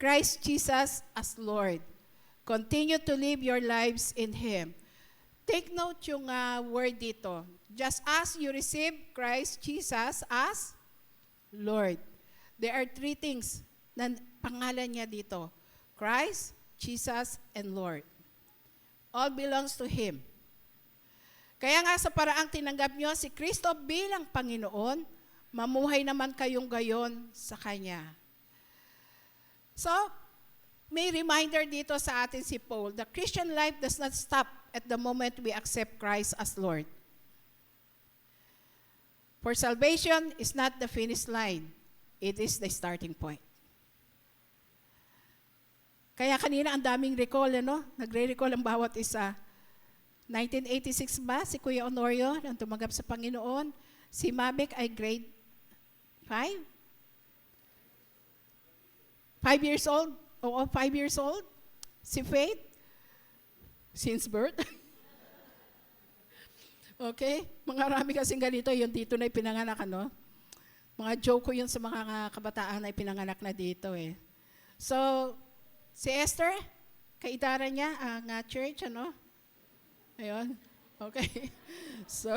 S4: Christ Jesus as Lord, continue to live your lives in Him. Take note yung word dito. Just as you receive Christ Jesus as Lord. There are three things na pangalan niya dito: Christ, Jesus, and Lord. All belongs to Him. Kaya nga sa paraang tinanggap niyo si Kristo bilang Panginoon, mamuhay naman kayong gayon sa Kanya. So, may reminder dito sa atin si Paul, the Christian life does not stop at the moment we accept Christ as Lord. For salvation is not the finish line. It is the starting point. Kaya kanina ang daming recall, Nagre-recall ang bawat isa. 1986 ba, si Kuya Honorio, nang tumanggap sa Panginoon. Si Mavic ay grade 5? 5 years old? Oo, 5 years old. Si Faith, since birth. Okay? Marami kasing ganito, yung dito na ipinanganak, Mga joke ko yun sa mga kabataan na ipinanganak na dito eh. So, si Esther, kaitaran niya ang church, Ayun. Okay. So,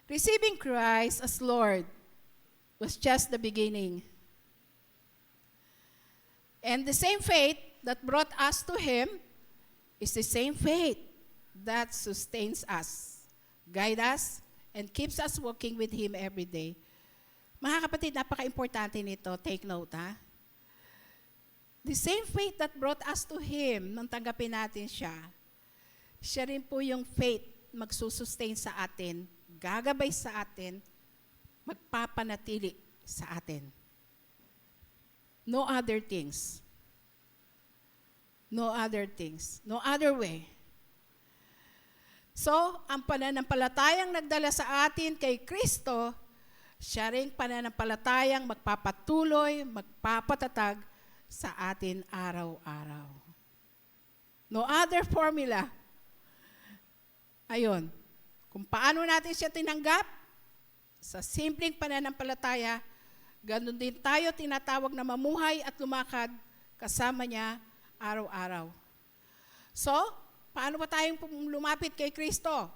S4: receiving Christ as Lord was just the beginning. And the same faith that brought us to Him is the same faith that sustains us, guides us, and keeps us walking with Him every day. Mga kapatid, napaka-importante nito. Take note, ha? The same faith that brought us to Him, nung tanggapin natin siya, siya rin po yung faith magsusustain sa atin, gagabay sa atin, magpapanatili sa atin. No other things. No other things. No other way. So, ang pananampalatayang nagdala sa atin kay Kristo, siya rin pananampalatayang magpapatuloy, magpapatatag sa atin araw-araw. No other formula. Ayun. Kung paano natin siya tinanggap, sa simpleng pananampalataya, ganun din tayo tinatawag na mamuhay at lumakad kasama niya araw-araw. So, paano ba tayong lumapit kay Kristo?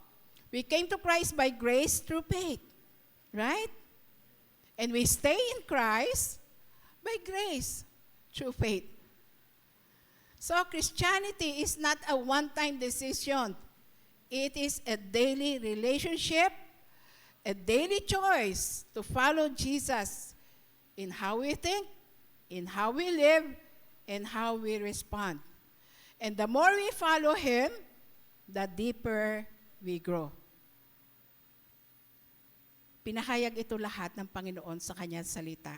S4: We came to Christ by grace through faith. Right? And we stay in Christ by grace through faith. So, Christianity is not a one-time decision. It is a daily relationship, a daily choice to follow Jesus in how we think, in how we live, and how we respond. And the more we follow Him, the deeper we grow. Pinahayag ito lahat ng Panginoon sa Kanyang salita.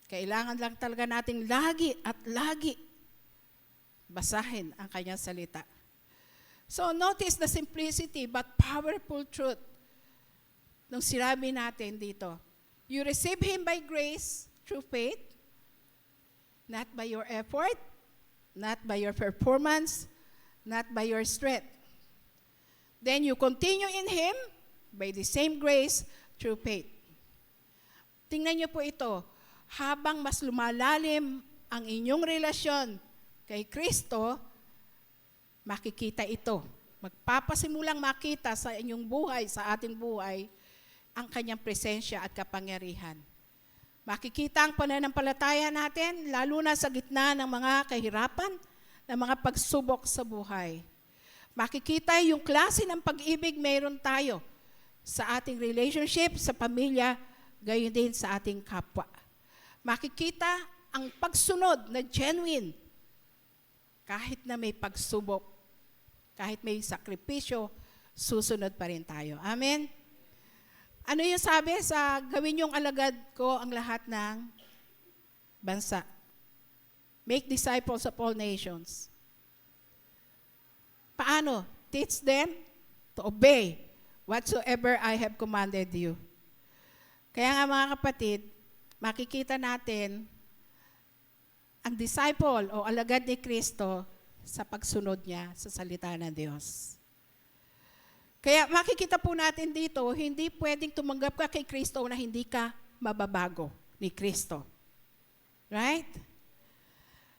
S4: Kailangan lang talaga nating lagi at lagi basahin ang Kanyang salita. So notice the simplicity but powerful truth nung sinabi natin dito. You receive Him by grace through faith, not by your effort, not by your performance, not by your strength. Then you continue in Him by the same grace through faith. Tingnan niyo po ito. Habang mas lumalalim ang inyong relasyon kay Kristo, makikita ito. Magpapasimulang makita sa inyong buhay, sa ating buhay, ang Kanyang presensya at kapangyarihan. Makikita ang pananampalataya natin, lalo na sa gitna ng mga kahirapan, ng mga pagsubok sa buhay. Makikita yung klase ng pag-ibig mayroon tayo sa ating relationship, sa pamilya, gayon din sa ating kapwa. Makikita ang pagsunod na genuine, kahit na may pagsubok, kahit may sakripisyo, susunod pa rin tayo. Amen? Ano yung sabi sa gawin yung alagad ko ang lahat ng bansa? Make disciples of all nations. Paano? Teach them to obey whatsoever I have commanded you. Kaya nga mga kapatid, makikita natin ang disciple o alagad ni Kristo sa pagsunod niya sa salita ng Diyos. Kaya makikita po natin dito, hindi pwedeng tumanggap ka kay Kristo na hindi ka mababago ni Kristo. Right?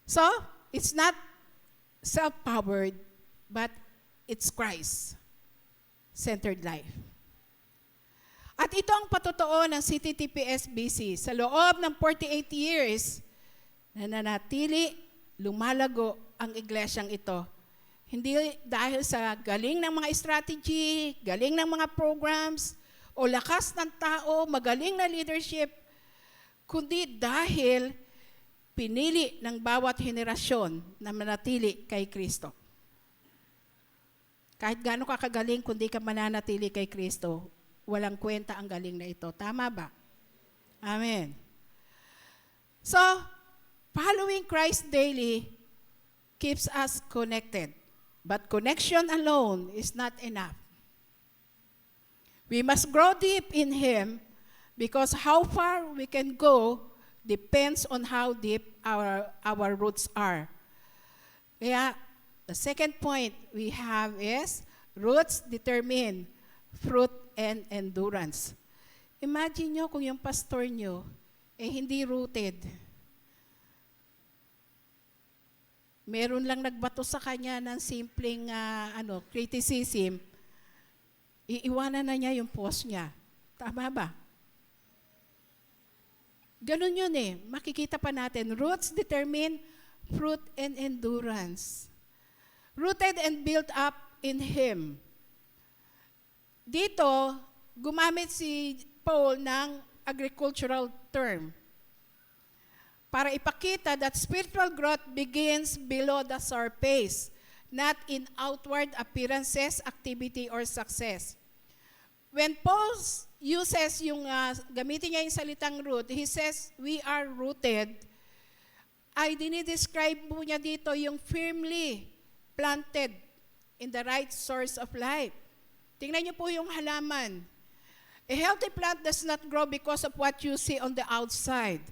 S4: So, it's not self-powered, but it's Christ-centered life. At ito ang patotoo ng CTTPS-BC. Sa loob ng 48 years, nananatili, lumalago ang iglesyang ito. Hindi dahil sa galing ng mga strategy, galing ng mga programs, o lakas ng tao, magaling na leadership, kundi dahil pinili ng bawat henerasyon na manatili kay Kristo. Kahit gaano ka kagaling, kundi ka mananatili kay Kristo, walang kwenta ang galing na ito. Tama ba? Amen. So, following Christ daily keeps us connected. But connection alone is not enough. We must grow deep in Him because how far we can go depends on how deep our roots are. Kaya, the second point we have is roots determine fruit and endurance. Imagine nyo kung yung pastor nyo hindi rooted. Meron lang nagbato sa kanya ng simpleng criticism, iiwanan na niya yung post niya. Tama ba? Ganun yun eh. Makikita pa natin. Roots determine fruit and endurance. Rooted and built up in Him. Dito, gumamit si Paul ng agricultural term para ipakita that spiritual growth begins below the surface, not in outward appearances, activity, or success. When Paul uses gamitin niya yung salitang root, he says, we are rooted, ay dinidescribe mo niya dito yung firmly planted in the right source of life. Tingnan niyo po yung halaman. A healthy plant does not grow because of what you see on the outside,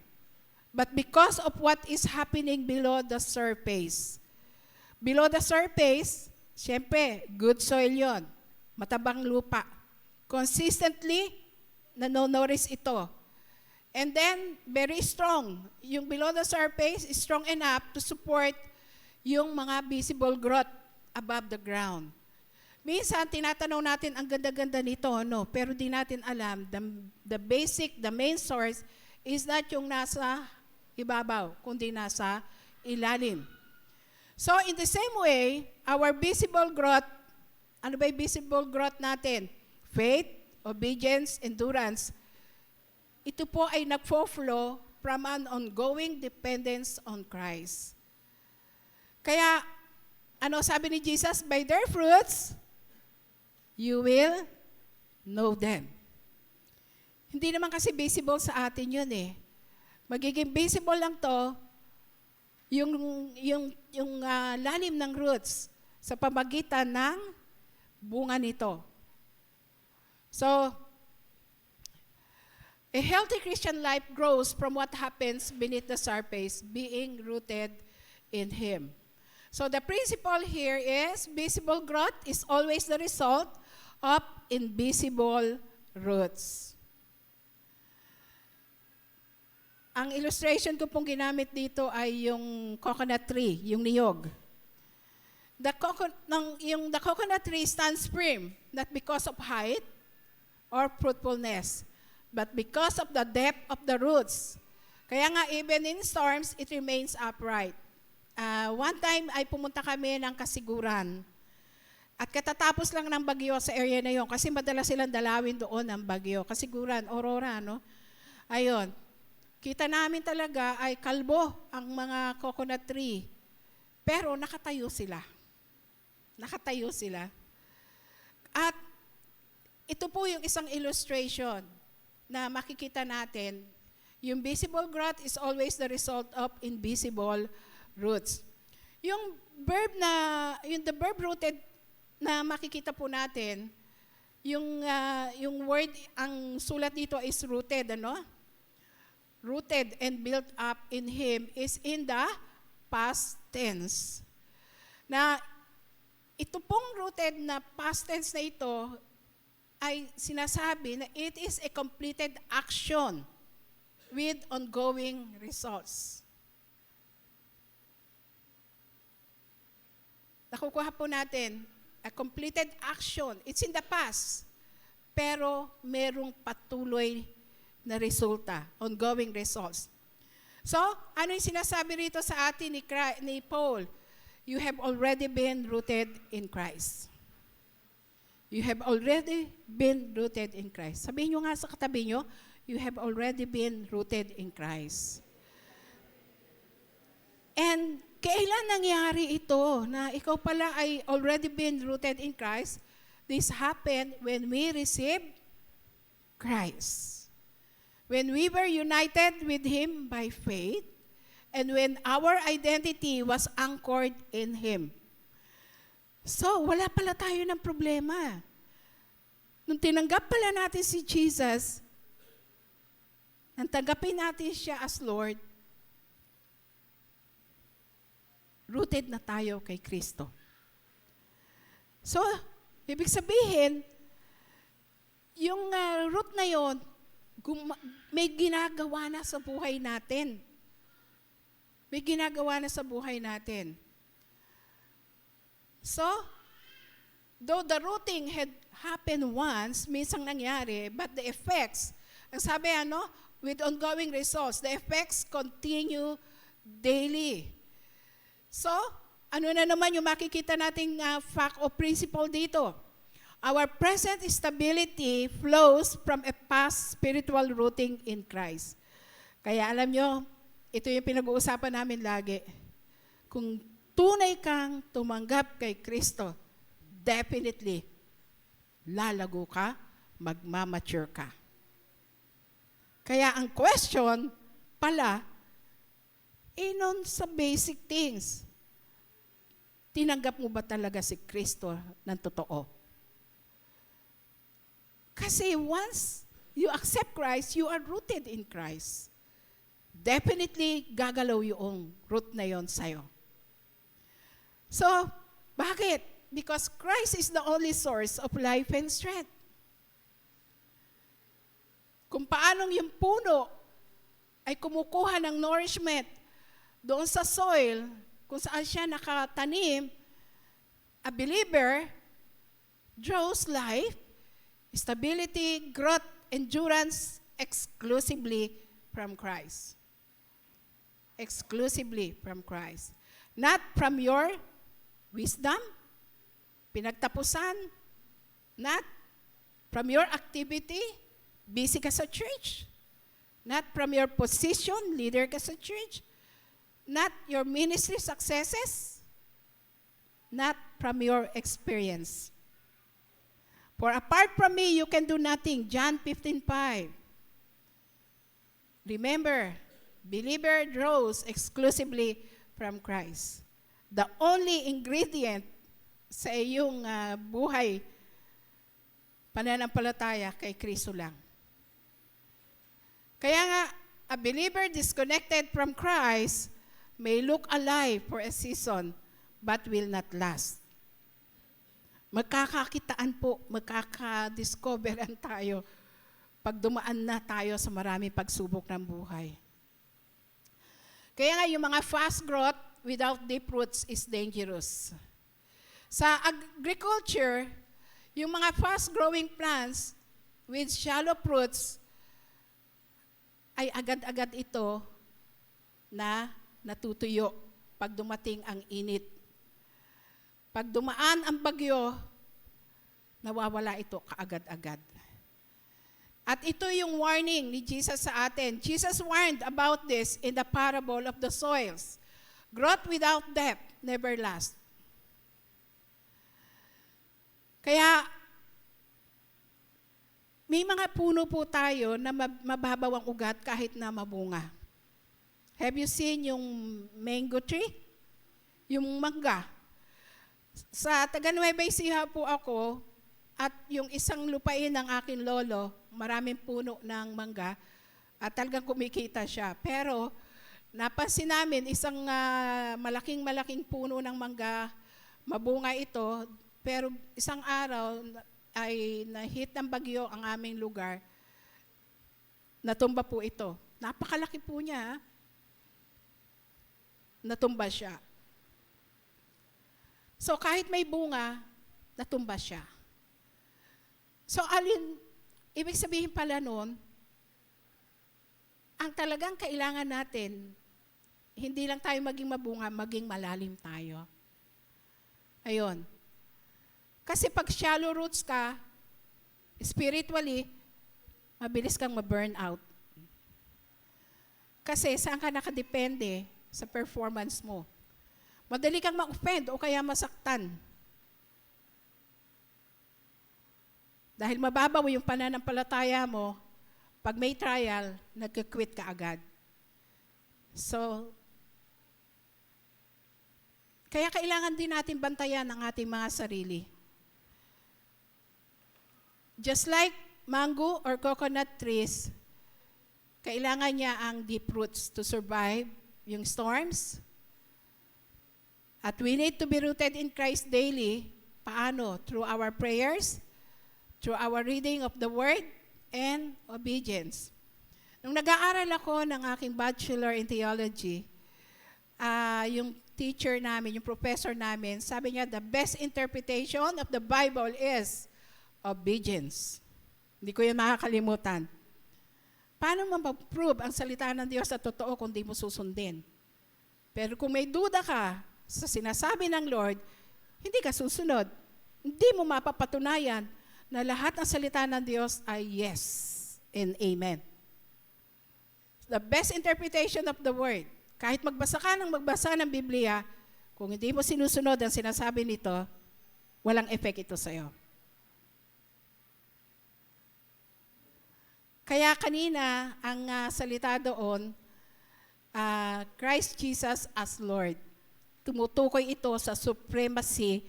S4: but because of what is happening below the surface. Below the surface, siyempre, good soil yon, matabang lupa. Consistently, nanonourish ito. And then, very strong. Yung below the surface is strong enough to support yung mga visible growth above the ground. Minsan, tinatanong natin, ang ganda-ganda nito, no? Pero di natin alam, the main source is not yung nasa ibabaw, kundi nasa ilalim. So, in the same way, our visible growth, ano ba yung visible growth natin? Faith, obedience, endurance. Ito po ay nagfo-flow from an ongoing dependence on Christ. Kaya, ano sabi ni Jesus? By their fruits, you will know them. Hindi naman kasi visible sa atin yun eh. Magiging visible lang to yung lalim ng roots sa pamagitan ng bunga nito. So, a healthy Christian life grows from what happens beneath the surface, being rooted in Him. So the principle here is visible growth is always the result of invisible roots. Ang illustration ko pong ginamit dito ay yung coconut tree, yung niyog. The coconut tree stands firm, not because of height or fruitfulness, but because of the depth of the roots. Kaya nga, even in storms, it remains upright. One time ay pumunta kami ng Kasiguran. At katatapos lang ng bagyo sa area na yon, kasi madalas silang dalawin doon ng bagyo. Kasiguran, Aurora, no? Ayun. Kita namin talaga ay kalbo ang mga coconut tree. Pero nakatayo sila. Nakatayo sila. At ito po yung isang illustration na makikita natin. Yung visible growth is always the result of invisible roots. Yung the verb rooted na makikita po natin, yung word, ang sulat dito is rooted, ano? Rooted and built up in Him is in the past tense. Na ito pong rooted na past tense na ito ay sinasabi na it is a completed action with ongoing results. Nakukuha po natin, a completed action. It's in the past, pero merong patuloy na resulta, ongoing results. So, ano yung sinasabi rito sa atin ni Paul? You have already been rooted in Christ. You have already been rooted in Christ. Sabihin nyo nga sa katabi nyo, you have already been rooted in Christ. And kailan nangyari ito na ikaw pala ay already been rooted in Christ? This happened when we received Christ. When we were united with Him by faith, and when our identity was anchored in Him. So, wala pala tayo ng problema. Nung tinanggap pala natin si Jesus, nang tanggapin natin siya as Lord, rooted na tayo kay Kristo. So, ibig sabihin, yung root na yon, may ginagawa na sa buhay natin. May ginagawa na sa buhay natin. So, though the rooting had happened once, minsang nangyari, but the effects, ang sabi with ongoing results. The effects continue daily. So, ano na naman yung makikita nating fact o principle dito? Our present stability flows from a past spiritual rooting in Christ. Kaya alam nyo, ito yung pinag-uusapan namin lagi. Kung tunay kang tumanggap kay Kristo, definitely, lalago ka, magmamature ka. Kaya ang question pala, inon sa basic things, tinanggap mo ba talaga si Kristo ng totoo? Kasi once you accept Christ, you are rooted in Christ. Definitely, gagalaw yung root na yon sa'yo. So, bakit? Because Christ is the only source of life and strength. Kung paanong yung puno ay kumukuha ng nourishment doon sa soil, kung saan siya nakatanim, a believer draws life, stability, growth, endurance exclusively from Christ. Exclusively from Christ. Not from your wisdom, pinagtapusan, not from your activity, busy ka sa church, not from your position, leader ka sa church, not your ministry successes, not from your experience. For apart from me, you can do nothing. John 15:5. Remember, believer draws exclusively from Christ. The only ingredient sa iyong buhay, pananampalataya kay Kristo lang. Kaya nga, a believer disconnected from Christ may look alive for a season, but will not last. Magkakakitaan po, magkakadiscoveran tayo pag dumaan na tayo sa maraming pagsubok ng buhay. Kaya nga yung mga fast growth without deep roots is dangerous. Sa agriculture, yung mga fast-growing plants with shallow roots ay agad-agad ito na natutuyo pag dumating ang init. Pag dumaan ang bagyo, nawawala ito kaagad-agad. At ito yung warning ni Jesus sa atin. Jesus warned about this in the parable of the soils. Growth without depth never lasts. Kaya, may mga puno po tayo na mababaw ang ugat kahit na mabunga. Have you seen yung mango tree? Yung mangga. Sa taga Nueva Ecija po ako, at yung isang lupain ng aking lolo, maraming puno ng mangga, at talagang kumikita siya. Pero, napansin namin, isang malaking puno ng mangga, mabunga ito, pero isang araw ay na-hit ng bagyo ang aming lugar, natumba po ito. Napakalaki po niya, natumba siya. So kahit may bunga, natumba siya. So ibig sabihin pala nun, ang talagang kailangan natin, hindi lang tayo maging mabunga, maging malalim tayo. Ayun. Kasi pag shallow roots ka, spiritually, mabilis kang ma-burn out. Kasi saan ka nakadepende sa performance mo. Madali kang ma-offend o kaya masaktan. Dahil mababaw yung pananampalataya mo, pag may trial, nagka-quit ka agad. So, kaya kailangan din natin bantayan ang ating mga sarili. Just like mango or coconut trees, kailangan niya ang deep roots to survive yung storms. At we need to be rooted in Christ daily. Paano? Through our prayers, through our reading of the Word, and obedience. Nung nag-aaral ako ng aking Bachelor in Theology, yung teacher namin, yung professor namin, sabi niya, the best interpretation of the Bible is obedience. Hindi ko yan makakalimutan. Paano ma-prove ang salita ng Diyos na totoo kung di mo susundin? Pero kung may duda ka sa sinasabi ng Lord, hindi ka susunod. Hindi mo mapapatunayan na lahat ng salita ng Diyos ay yes and amen. The best interpretation of the word, kahit magbasa ka ng magbasa ng Biblia, kung hindi mo sinusunod ang sinasabi nito, walang effect ito sa'yo. Kaya kanina, ang salita doon, Christ Jesus as Lord. Tumutukoy ito sa supremacy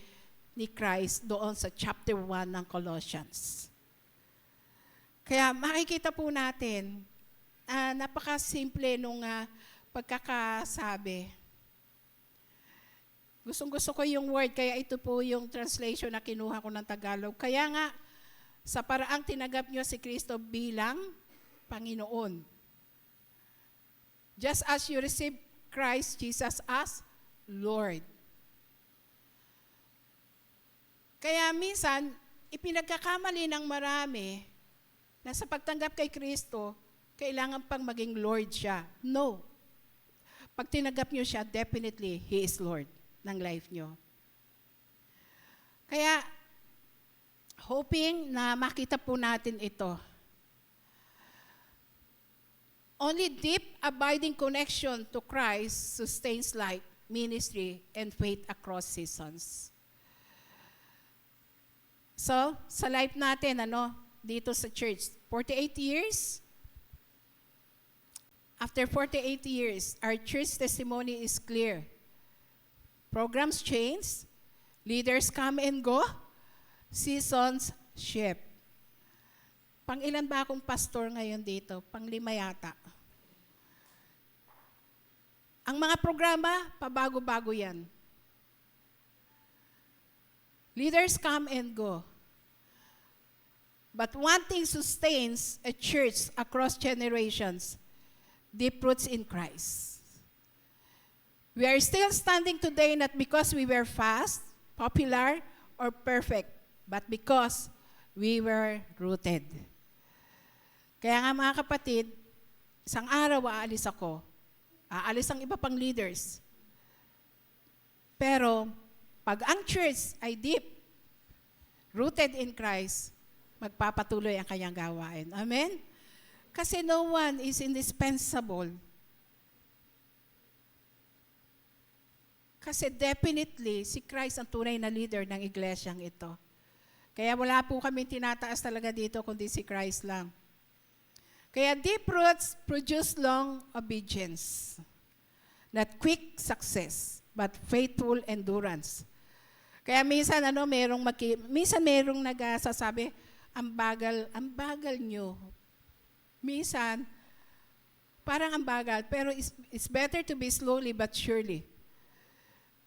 S4: ni Christ doon sa chapter 1 ng Colossians. Kaya makikita po natin, napakasimple nung pagkakasabi. Gustong-gusto ko yung word, kaya ito po yung translation na kinuha ko ng Tagalog. Kaya nga, sa paraang tinanggap nyo si Kristo bilang Panginoon. Just as you receive Christ Jesus as Lord. Kaya minsan, ipinagkakamali ng marami na sa pagtanggap kay Kristo, kailangan pang maging Lord siya. No. Pag tinanggap nyo siya, definitely, He is Lord ng life nyo. Kaya, hoping na makita po natin ito. Only deep, abiding connection to Christ sustains life, ministry, and faith across seasons. So, sa life natin, dito sa church, 48 years. After 48 years, our church testimony is clear. Programs change, leaders come and go, seasons shift. Pang-ilan ba akong pastor ngayon dito? Pang-5 yata. Ang mga programa, pabago-bago yan. Leaders come and go. But one thing sustains a church across generations, deep roots in Christ. We are still standing today not because we were fast, popular, or perfect, but because we were rooted. Kaya nga mga kapatid, isang araw aalis ako. Aalis ang iba pang leaders. Pero, pag ang church ay deep, rooted in Christ, magpapatuloy ang kanyang gawain. Amen? Kasi no one is indispensable. Kasi definitely, si Christ ang tunay na leader ng iglesyang ito. Kaya wala po kami tinataas talaga dito, kundi si Christ lang. Kaya deep roots produce long obedience. Not quick success, but faithful endurance. Kaya minsan, merong nagsasabi, ang bagal nyo. Minsan, parang ang bagal, pero it's better to be slowly but surely.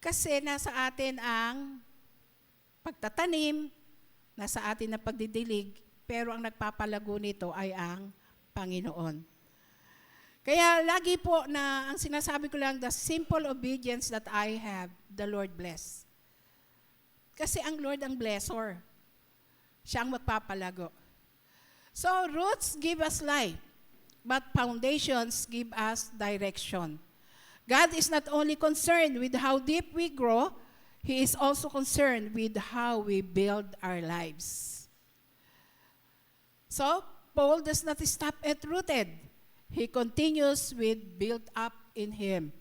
S4: Kasi nasa atin ang pagtatanim, nasa atin ang pagdidilig, pero ang nagpapalago nito ay ang Panginoon. Kaya lagi po na ang sinasabi ko lang, the simple obedience that I have, the Lord bless. Kasi ang Lord ang blessor. Siya ang magpapalago. So roots give us life, but foundations give us direction. God is not only concerned with how deep we grow, He is also concerned with how we build our lives. So, Paul does not stop at rooted. He continues with built up in Him.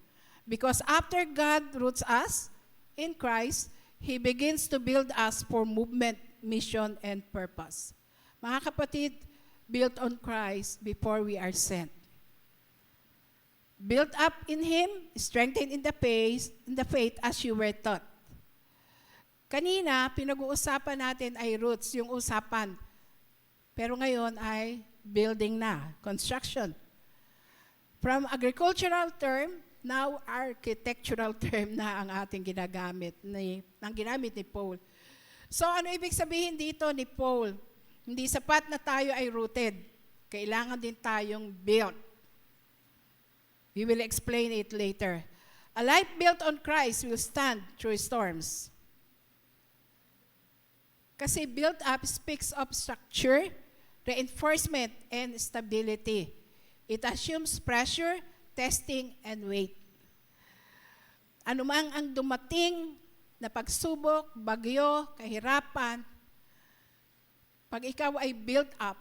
S4: Because after God roots us in Christ, He begins to build us for movement, mission, and purpose. Mga kapatid, built on Christ before we are sent. Built up in Him, strengthened in the faith as you were taught. Kanina, pinag-uusapan natin ay roots, yung usapan. Pero ngayon ay building na, construction. From agricultural term, now architectural term na ang ating ginamit ni Paul. So ano ibig sabihin dito ni Paul? Hindi sapat na tayo ay rooted. Kailangan din tayong built. We will explain it later. A life built on Christ will stand through storms. Kasi built up speaks of structure, reinforcement, and stability. It assumes pressure, testing, and wait. Anumang ang dumating na pagsubok, bagyo, kahirapan, pag ikaw ay built up,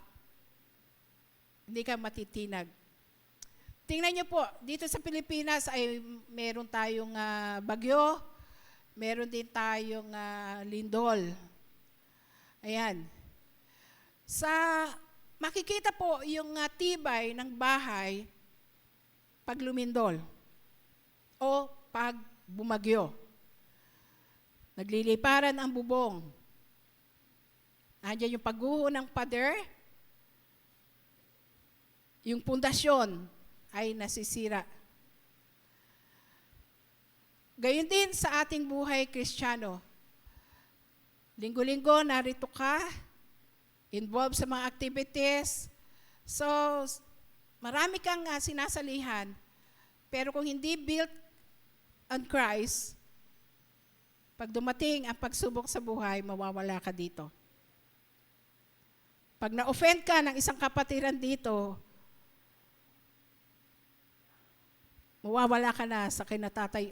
S4: hindi ka matitinag. Tingnan niyo po, dito sa Pilipinas ay meron tayong bagyo, meron din tayong lindol. Ayan. Makikita po yung tibay ng bahay pag lumindol o pag bumagyo. Nagliliparan ang bubong. Andiyan yung pagguho ng pader, yung pundasyon ay nasisira. Gayon din sa ating buhay Kristiyano. Linggo-linggo, narito ka, involved sa mga activities. So, marami kang sinasalihan, pero kung hindi built on Christ, pag dumating ang pagsubok sa buhay, mawawala ka dito. Pag na-offend ka ng isang kapatiran dito, mawawala ka na sa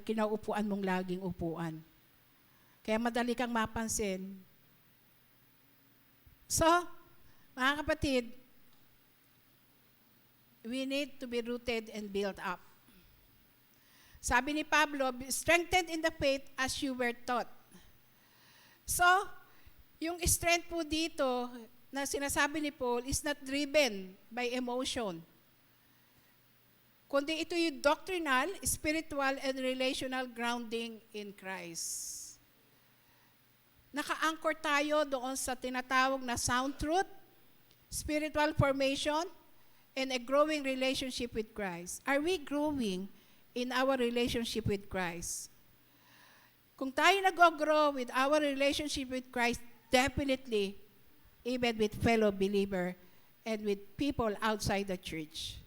S4: kinaupuan mong laging upuan. Kaya madali kang mapansin. So, mga kapatid, we need to be rooted and built up. Sabi ni Pablo, be strengthened in the faith as you were taught. So, yung strength po dito na sinasabi ni Paul is not driven by emotion. Kundi ito yung doctrinal, spiritual, and relational grounding in Christ. Naka-anchor tayo doon sa tinatawag na sound truth, spiritual formation, and a growing relationship with Christ. Are we growing in our relationship with Christ? Kung tayo nag-grow with our relationship with Christ, definitely, even with fellow believer and with people outside the church.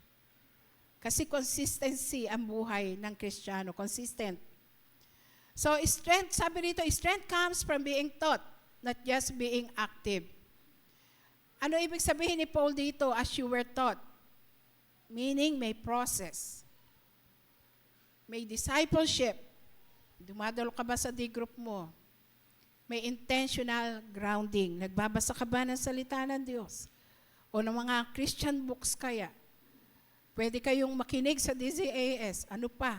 S4: Kasi consistency ang buhay ng Kristiyano, consistent. So strength, sabi rito, strength comes from being taught, not just being active. Ano ibig sabihin ni Paul dito, as you were taught? Meaning may process. May discipleship. Dumadalo ka ba sa D-group mo? May intentional grounding. Nagbabasa ka ba ng salita ng Diyos? O ng mga Christian books kaya? Pwede kayong makinig sa DZAS. Ano pa?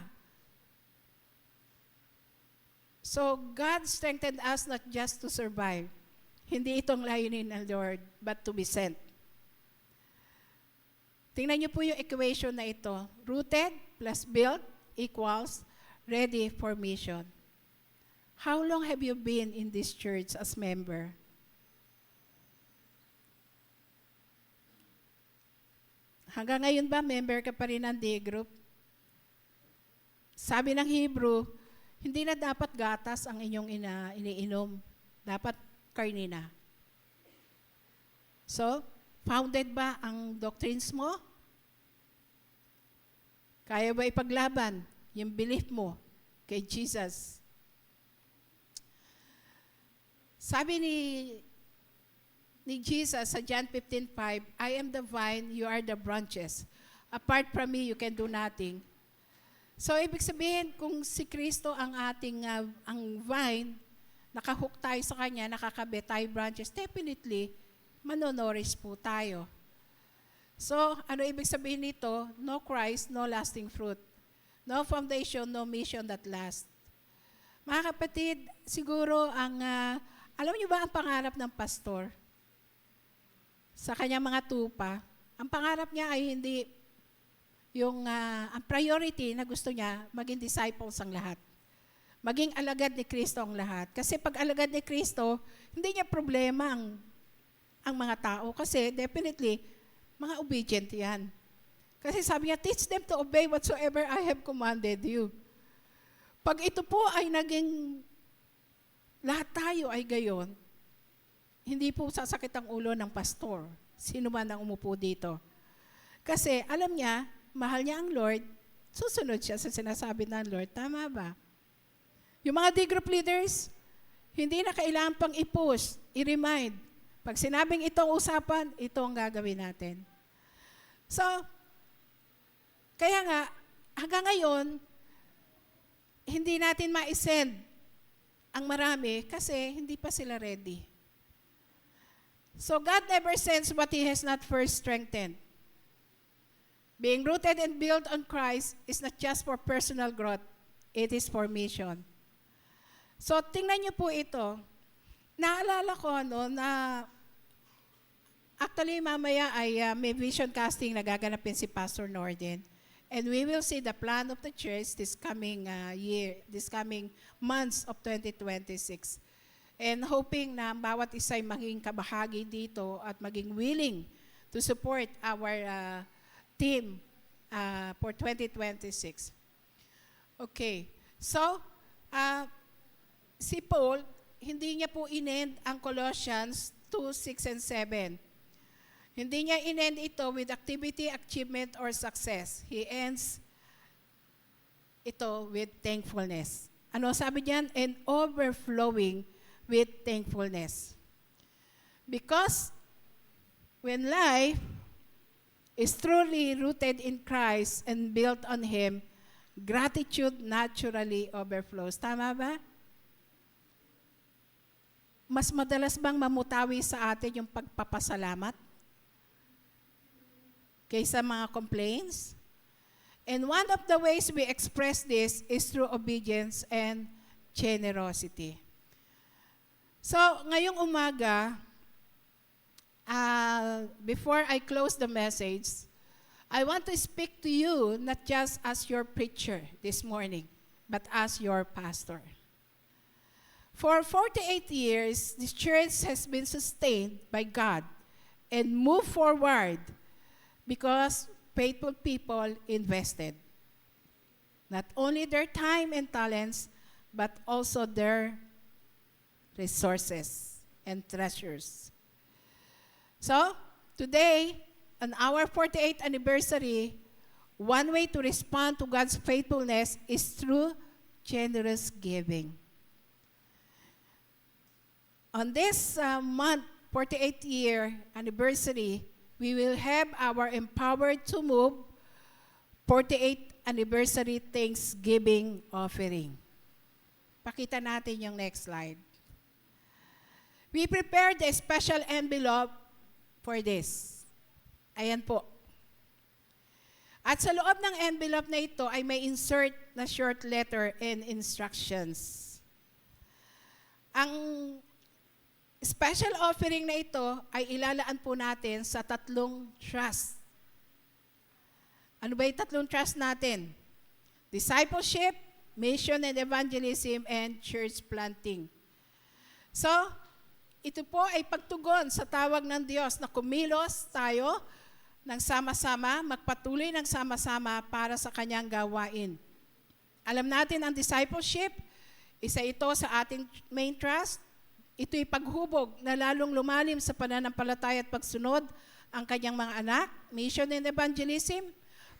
S4: So, God strengthened us not just to survive. Hindi itong layunin ng Lord, but to be sent. Tingnan niyo po yung equation na ito. Rooted plus built equals ready for mission. How long have you been in this church as member? Hanggang ngayon ba, member ka pa rin ng D-group? Sabi ng Hebrew, hindi na dapat gatas ang inyong iniinom. Dapat karne na. So, founded ba ang doctrines mo? Kaya ba ipaglaban yung belief mo kay Jesus? Sabi ni Jesus sa John 15:5, I am the vine, you are the branches. Apart from me, you can do nothing. So, ibig sabihin, kung si Kristo ang ating ang vine, nakahook tayo sa Kanya, nakakabit tayo branches, definitely, manonourish po tayo. So, ano ibig sabihin nito? No Christ, no lasting fruit. No foundation, no mission that lasts. Mga kapatid, siguro alam niyo ba ang pangarap ng pastor? Sa kanyang mga tupa, ang pangarap niya ay hindi ang priority na gusto niya, maging disciples ang lahat. Maging alagad ni Kristo ang lahat. Kasi pag alagad ni Kristo, hindi niya problema ang mga tao. Kasi definitely, mga obedient yan. Kasi sabi niya, teach them to obey whatsoever I have commanded you. Pag ito po ay naging, lahat tayo ay gayon, hindi po sasakit ang ulo ng pastor. Sino man ang umupo dito. Kasi alam niya, mahal niya ang Lord, susunod siya sa sinasabi ng Lord. Tama ba? Yung mga D-group leaders, hindi na kailangan pang i-push, i-remind. Pag sinabing itong usapan, ito ang gagawin natin. So, Kaya nga, hanggang ngayon, hindi natin ma-send ang marami kasi hindi pa sila ready. So God never sends what He has not first strengthened. Being rooted and built on Christ is not just for personal growth, it is for mission. So tingnan niyo po ito. Naalala ko na actually mamaya ay may vision casting na gaganapin si Pastor Norden. And we will see the plan of the church this coming this coming months of 2026. And hoping na bawat isa ay maging kabahagi dito at maging willing to support our team for 2026. Okay. So, si Paul, hindi niya po inend ang Colossians 2:6 and 7. Hindi niya inend ito with activity, achievement, or success. He ends ito with thankfulness. Ano sabi diyan? And overflowing with thankfulness. Because when life is truly rooted in Christ and built on Him, gratitude naturally overflows. Tama ba? Mas madalas bang mamutawi sa atin yung pagpapasalamat kaysa mga complaints? And one of the ways we express this is through obedience and generosity. So, ngayong umaga, before I close the message, I want to speak to you not just as your preacher this morning, but as your pastor. For 48 years, this church has been sustained by God and moved forward because faithful people invested not only their time and talents, but also their resources and treasures. So, today, on our 48th anniversary, one way to respond to God's faithfulness is through generous giving. On this month, 48th year anniversary, we will have our Empowered to Move 48th anniversary Thanksgiving offering. Pakita natin yung next slide. We prepared a special envelope for this. Ayan po. At sa loob ng envelope na ito ay may insert na short letter and instructions. Ang special offering na ito ay ilalaan po natin sa 3 trust. Ano ba yung 3 trust natin? Discipleship, mission and evangelism, and church planting. So, ito po ay pagtugon sa tawag ng Diyos na kumilos tayo ng sama-sama, magpatuloy ng sama-sama para sa Kanyang gawain. Alam natin ang discipleship, isa ito sa ating main trust. Ito'y paghubog na lalong lumalim sa pananampalataya at pagsunod ang kanyang mga anak, mission and evangelism,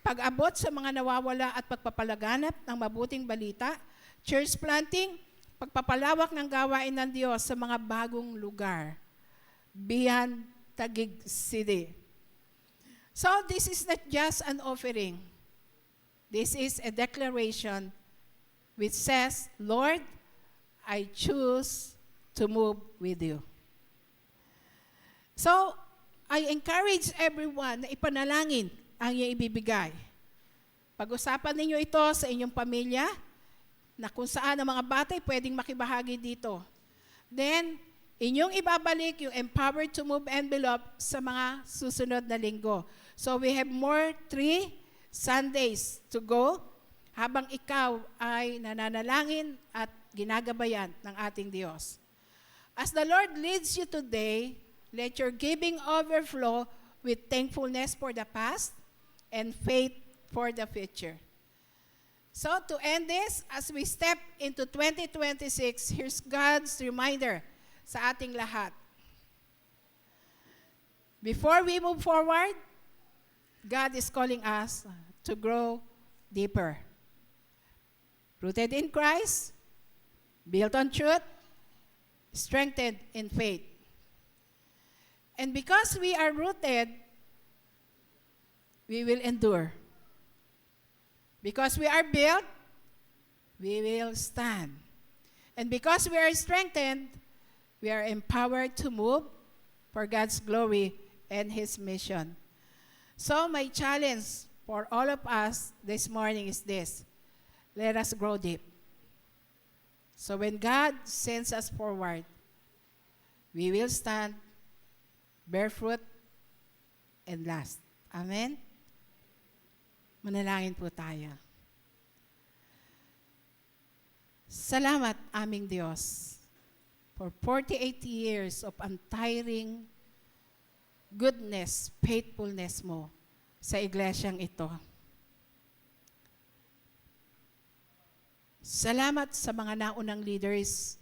S4: pag-abot sa mga nawawala at pagpapalaganap ng mabuting balita, church planting, pagpapalawak ng gawain ng Diyos sa mga bagong lugar, beyond Taguig City. So this is not just an offering. This is a declaration which says, Lord, I choose to move with you. So, I encourage everyone na ipanalangin ang iyong ibibigay. Pag-usapan ninyo ito sa inyong pamilya, na kung saan ang mga batay pwedeng makibahagi dito. Then, inyong ibabalik yung Empowered to Move envelope sa mga susunod na linggo. So, we have more 3 Sundays to go habang ikaw ay nananalangin at ginagabayan ng ating Diyos. As the Lord leads you today, let your giving overflow with thankfulness for the past and faith for the future. So to end this, as we step into 2026, here's God's reminder sa ating lahat. Before we move forward, God is calling us to grow deeper. Rooted in Christ, built on truth, strengthened in faith. And because we are rooted, we will endure. Because we are built, we will stand. And because we are strengthened, we are empowered to move for God's glory and His mission. So my challenge for all of us this morning is this: let us grow deep. So when God sends us forward, we will stand, bear fruit, and last. Amen? Manalangin po tayo. Salamat aming Diyos for 48 years of untiring goodness, faithfulness mo sa iglesyang ito. Salamat sa mga naunang leaders,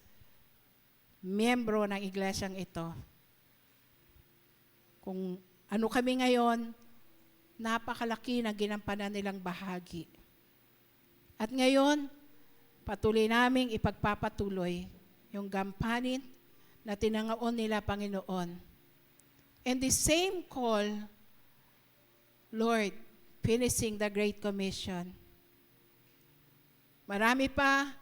S4: miyembro ng iglesyang ito. Kung ano kami ngayon, napakalaki na ginampanan nilang bahagi. At ngayon, patuloy naming ipagpapatuloy yung gampanin na tinangaon nila, Panginoon. And the same call, Lord, finishing the Great Commission. Marami pa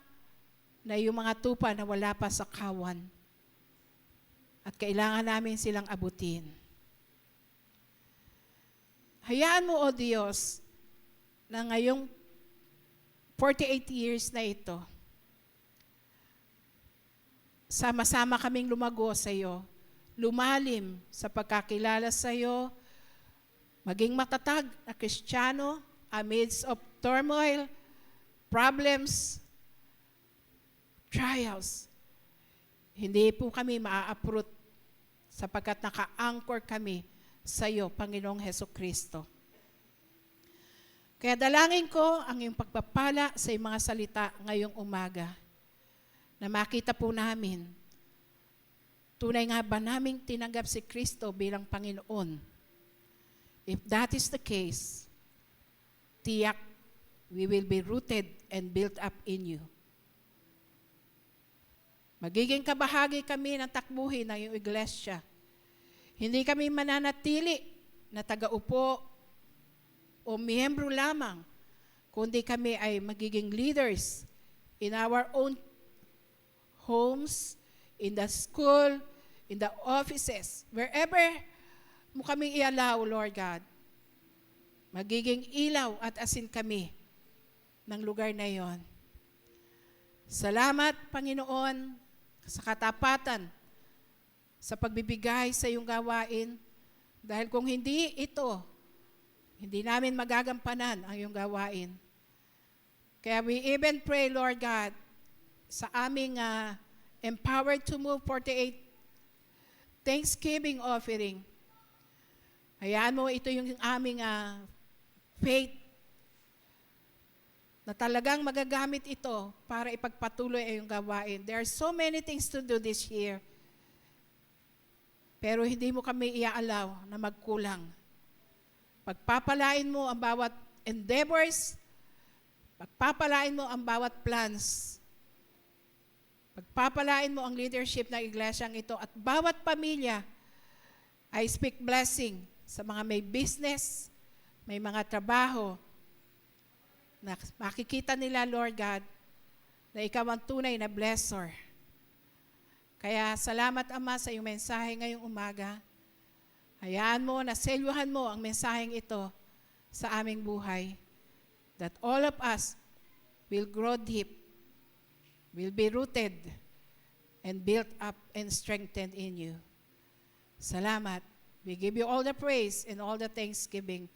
S4: na yung mga tupa na wala pa sa kawan. At kailangan namin silang abutin. Hayaan mo, O Diyos, na ngayong 48 years na ito, sama-sama kaming lumago sa iyo, lumalim sa pagkakilala sa iyo, maging matatag na Kristiyano amidst of turmoil, problems, trials. Hindi po kami maa-uproot sapagkat naka-anchor kami sa iyo, Panginoong Hesukristo. Kaya dalangin ko ang iyong pagpapala sa iyong mga salita ngayong umaga, na makita po namin, tunay nga ba naming tinanggap si Kristo bilang Panginoon? If that is the case, tiyak, we will be rooted and built up in you. Magiging kabahagi kami ng takbuhin ng iyong iglesia. Hindi kami mananatili na taga-upo o miyembro lamang, kundi kami ay magiging leaders in our own homes, in the school, in the offices, wherever mo kami i-allow, Lord God. Magiging ilaw at asin kami ng lugar na yon. Salamat, Panginoon, sa katapatan, sa pagbibigay sa iyong gawain, dahil kung hindi ito, hindi namin magagampanan ang iyong gawain. Kaya we even pray, Lord God, sa aming Empowered to Move 48 Thanksgiving offering. Hayaan mo, ito yung aming faith na talagang magagamit ito para ipagpatuloy ang iyong gawain. There are so many things to do this year. Pero hindi mo kami iaalaw na magkulang. Pagpapalain mo ang bawat endeavors, pagpapalain mo ang bawat plans, pagpapalain mo ang leadership ng iglesyang ito at bawat pamilya. I speak blessing sa mga may business, may mga trabaho, na makikita nila, Lord God, na ikaw ang tunay na blesser. Kaya salamat, Ama, sa iyong mensahe ngayong umaga. Hayaan mo na selyuhan mo ang mensaheng ito sa aming buhay, that all of us will grow deep, will be rooted and built up and strengthened in you. Salamat. We give you all the praise and all the thanksgiving.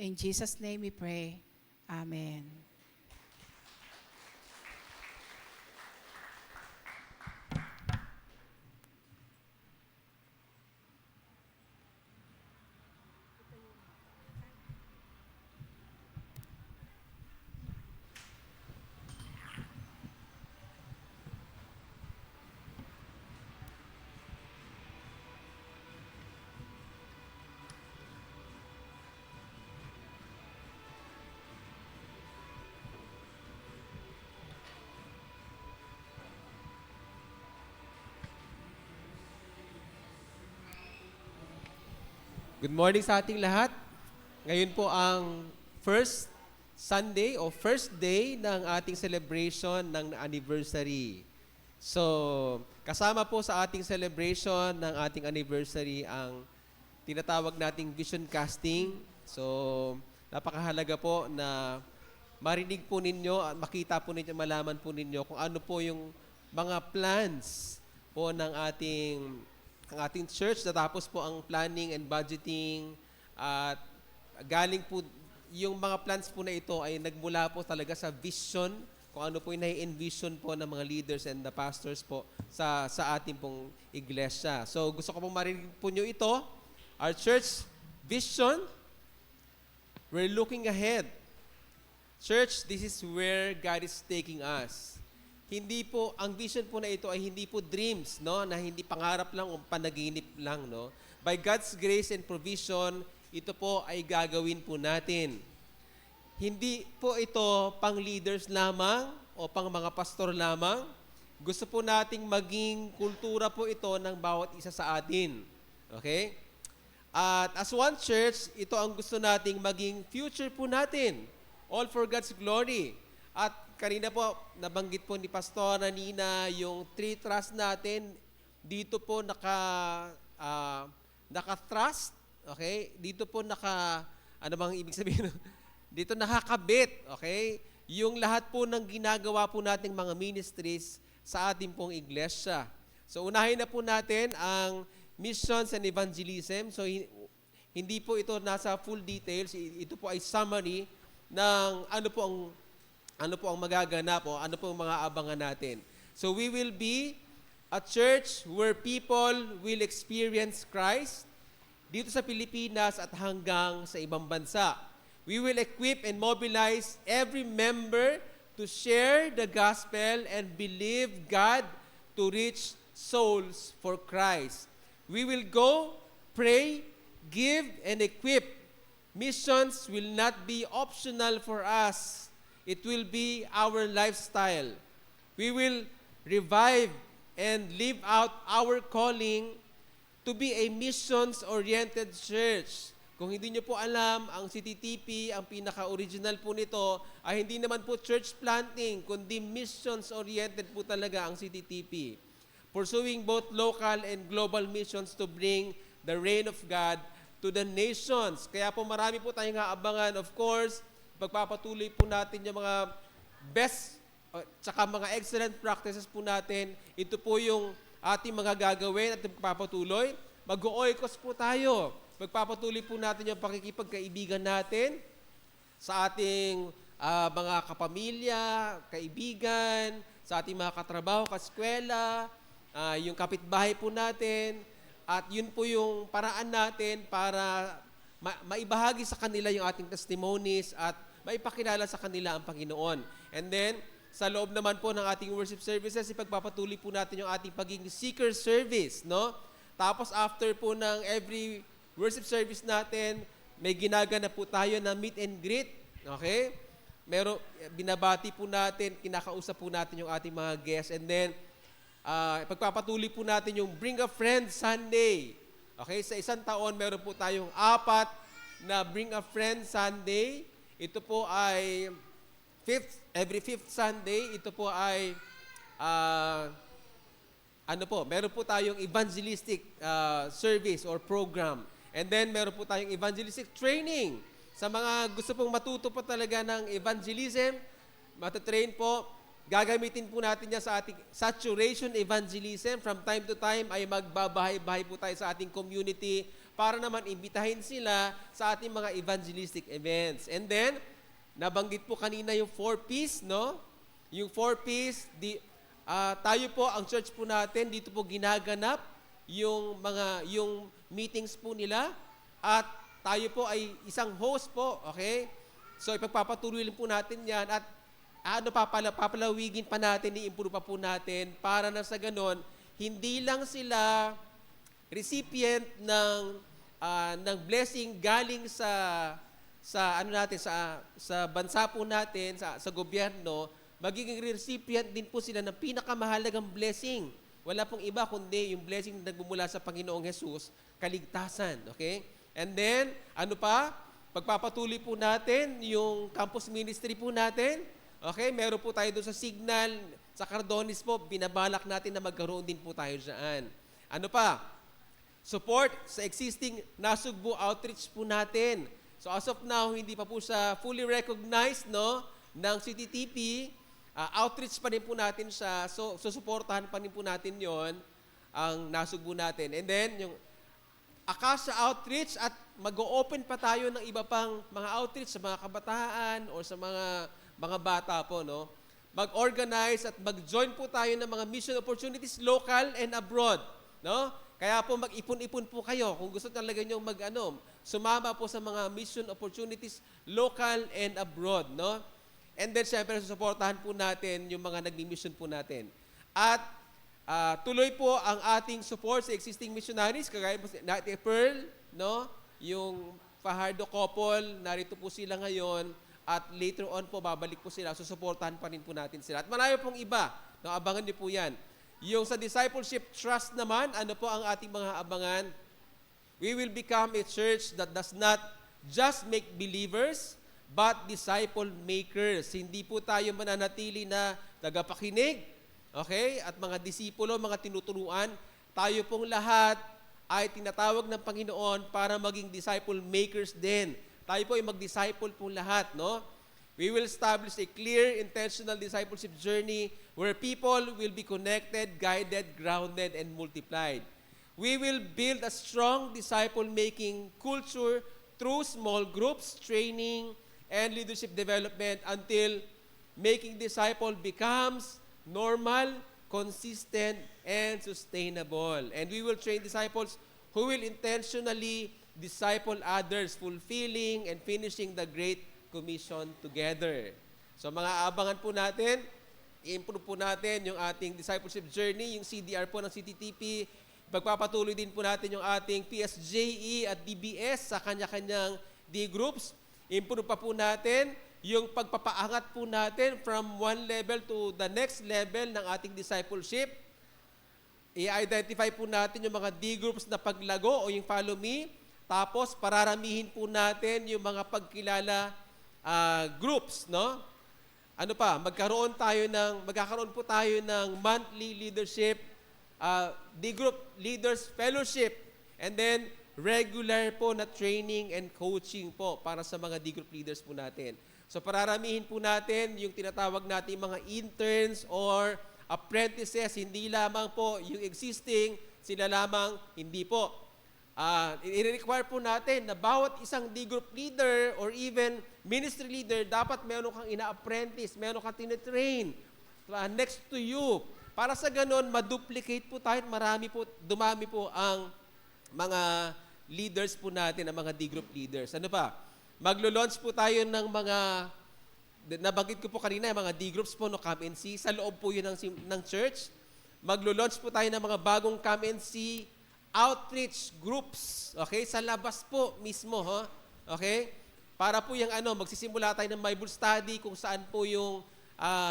S4: In Jesus' name we pray. Amen.
S5: Good morning sa ating lahat. Ngayon po ang first Sunday o first day ng ating celebration ng anniversary. So, kasama po sa ating celebration ng ating anniversary ang tinatawag nating vision casting. So, napakahalaga po na marinig po ninyo at makita po ninyo, malaman po ninyo kung ano po yung mga plans po ng ating church. Natapos po ang planning and budgeting at galing po yung mga plans po na ito ay nagmula po talaga sa vision, kung ano po yung nai-envision po ng mga leaders and the pastors po sa ating pong iglesia. So gusto ko pong marinig po nyo ito. Our church vision, we're looking ahead. Church, this is where God is taking us. Hindi po, ang vision po na ito ay hindi po dreams, no? Na hindi pangarap lang o panaginip lang, no? By God's grace and provision, ito po ay gagawin po natin. Hindi po ito pang leaders lamang o pang mga pastor lamang. Gusto po nating maging kultura po ito ng bawat isa sa atin. Okay? At as one church, ito ang gusto nating maging future po natin. All for God's glory. At kanina po, nabanggit po ni Pastor Nina yung 3 trust natin. Dito po naka-trust. Okay? Dito po ano bang ibig sabihin? Dito nakakabit. Okay? Yung lahat po ng ginagawa po nating mga ministries sa ating pong iglesia. So unahin na po natin ang missions and evangelism. So hindi po ito nasa full details. Ito po ay summary ng ano po ang magaganap o ano po ang mga abangan natin. So we will be a church where people will experience Christ dito sa Pilipinas at hanggang sa ibang bansa. We will equip and mobilize every member to share the gospel and believe God to reach souls for Christ. We will go, pray, give, and equip. Missions will not be optional for us. It will be our lifestyle. We will revive and live out our calling to be a missions-oriented church. Kung hindi nyo po alam, ang CTTP, ang pinaka-original po nito, ay hindi naman po church planting, kundi missions-oriented po talaga ang CTTP. Pursuing both local and global missions to bring the reign of God to the nations. Kaya po marami po tayong aabangan. Of course, pagpapatuloy po natin yung mga best tsaka mga excellent practices po natin. Ito po yung ating mga gagawin at pagpapatuloy. Mag-oikos po tayo. Magpapatuloy po natin yung pakikipagkaibigan natin sa ating mga kapamilya, kaibigan, sa ating mga katrabaho, kaskwela, yung kapitbahay po natin. At yun po yung paraan natin para maibahagi sa kanila yung ating testimonies at maipakilala sa kanila ang Panginoon. And then, sa loob naman po ng ating worship services, ipagpapatuloy po natin yung ating pagiging seeker service, no? Tapos after po ng every worship service natin, may ginaganap po tayo na meet and greet, okay? Binabati po natin, kinakausap po natin yung ating mga guests, and then, ipagpapatuloy po natin yung Bring a Friend Sunday. Okay, sa isang taon, meron po tayong 4 na Bring a Friend Sunday. Ito po ay every fifth Sunday. Ito po ay, meron po tayong evangelistic service or program. And then, meron po tayong evangelistic training. Sa mga gusto pong matuto po talaga ng evangelism, matatrain po, gagamitin po natin yan sa ating saturation evangelism. From time to time ay magbabahay-bahay po tayo sa ating community para naman imbitahin sila sa ating mga evangelistic events. And then, nabanggit po kanina yung 4Ps, no? Yung 4Ps, tayo po, ang church po natin, dito po ginaganap yung meetings po nila at tayo po ay isang host po, okay? So, ipagpapatuloy po natin yan at papalawigin pa natin, i-improve pa po natin para na sa ganon, hindi lang sila recipient ng blessing galing sa bansa po natin, sa gobyerno, magiging recipient din po sila ng pinakamahalagang blessing. Wala pong iba kundi yung blessing na nagmumula sa Panginoong Jesus, kaligtasan. Okay? And then, pagpapatuloy po natin yung campus ministry po natin. Okay, meron po tayo doon sa Signal, sa Cardones po, binabalak natin na magkaroon din po tayo dyan. Ano pa? Support sa existing Nasugbu outreach po natin. So as of now, hindi pa po siya fully recognized, no, ng CTTP. Outreach pa rin po natin siya. So susuportahan pa rin po natin yon ang Nasugbu natin. And then, yung Acacia Outreach at mag-o-open pa tayo ng iba pang mga outreach sa mga kabataan o sa mga bata po, no? Mag-organize at mag-join po tayo ng mga mission opportunities local and abroad, no? Kaya po mag-ipon-ipon po kayo kung gusto talaga niyo sumama po sa mga mission opportunities local and abroad, no? And then syempre susuportahan po natin yung mga nagmi-mission po natin. At tuloy po ang ating support sa existing missionaries, kagaya po si Nati Pearl, no? Yung Fajardo couple, narito po sila ngayon at later on po babalik po sila, susuportahan pa rin po natin sila. At marami pong iba, no? Abangan niyo po yan. Yung sa discipleship trust naman, ano po ang ating mga abangan? We will become a church that does not just make believers, but disciple makers. Hindi po tayo mananatili na tagapakinig, okay? At mga disipulo, mga tinuturuan, tayo pong lahat ay tinatawag ng Panginoon para maging disciple makers din. Tayo po ay mag-disciple po lahat, no? We will establish a clear, intentional discipleship journey where people will be connected, guided, grounded, and multiplied. We will build a strong disciple-making culture through small groups, training, and leadership development until making disciple becomes normal, consistent, and sustainable. And we will train disciples who will intentionally disciple others, fulfilling and finishing the Great Commission together. So mga abangan po natin, i-improve po natin yung ating discipleship journey, yung CDR po ng CTTP. Pagpapatuloy din po natin yung ating PSJE at DBS sa kanya-kanyang D-groups. Improve pa po natin yung pagpapaangat po natin from one level to the next level ng ating discipleship. I-identify po natin yung mga D-groups na paglago o yung follow me. Tapos pararamihin po natin yung mga pagkilala groups, no? Ano pa? Magkakaroon po tayo ng monthly leadership, D-group leaders fellowship, and then regular po na training and coaching po para sa mga D-group leaders po natin. So pararamihin po natin yung tinatawag natin mga interns or apprentices, hindi lamang po yung existing, sila lamang, hindi po. I-require po natin na bawat isang D-group leader or even ministry leader, dapat meron kang ina-apprentice, meron kang tinitrain next to you. Para sa ganun, ma-duplicate po tayo, dumami po ang mga leaders po natin, ang mga D-group leaders. Ano pa? Maglo-launch po tayo ng mga, nabanggit ko po kanina, mga D-groups po, no, Come and See. Sa loob po yun ng church. Maglo-launch po tayo ng mga bagong Come and See outreach groups. Okay? Sa labas po mismo. Okay? Para po yung magsisimula tayo ng Bible study kung saan po yung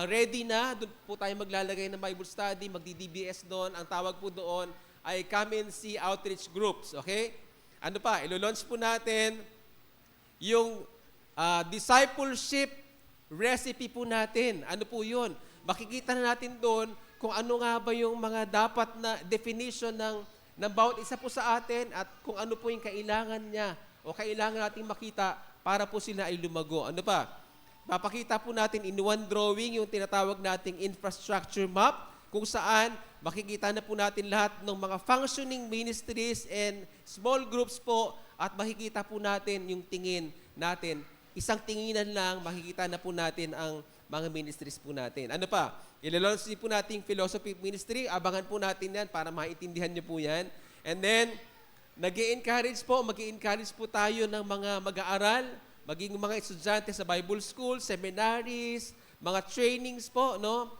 S5: ready na. Doon po tayo maglalagay ng Bible study, magdi-DBS doon. Ang tawag po doon ay Come and See outreach groups. Okay? Ano pa? Ilo-launch po natin yung discipleship recipe po natin. Ano po yun? Makikita na natin doon kung ano nga ba yung mga dapat na definition ng bawat isa po sa atin at kung ano po yung kailangan niya o kailangan nating makita para po sila ay lumago. Ano pa? Papakita po natin in one drawing yung tinatawag nating infrastructure map kung saan makikita na po natin lahat ng mga functioning ministries and small groups po at makikita po natin yung tingin natin. Isang tinginan lang, makikita na po natin ang mga ministries po natin. Ano pa? Ilalaunch po natin philosophy ministry. Abangan po natin yan para maintindihan niyo po yan. And then, mag-i-encourage po tayo ng mga mag-aaral, maging mga estudyante sa Bible school, seminaries, mga trainings po, no?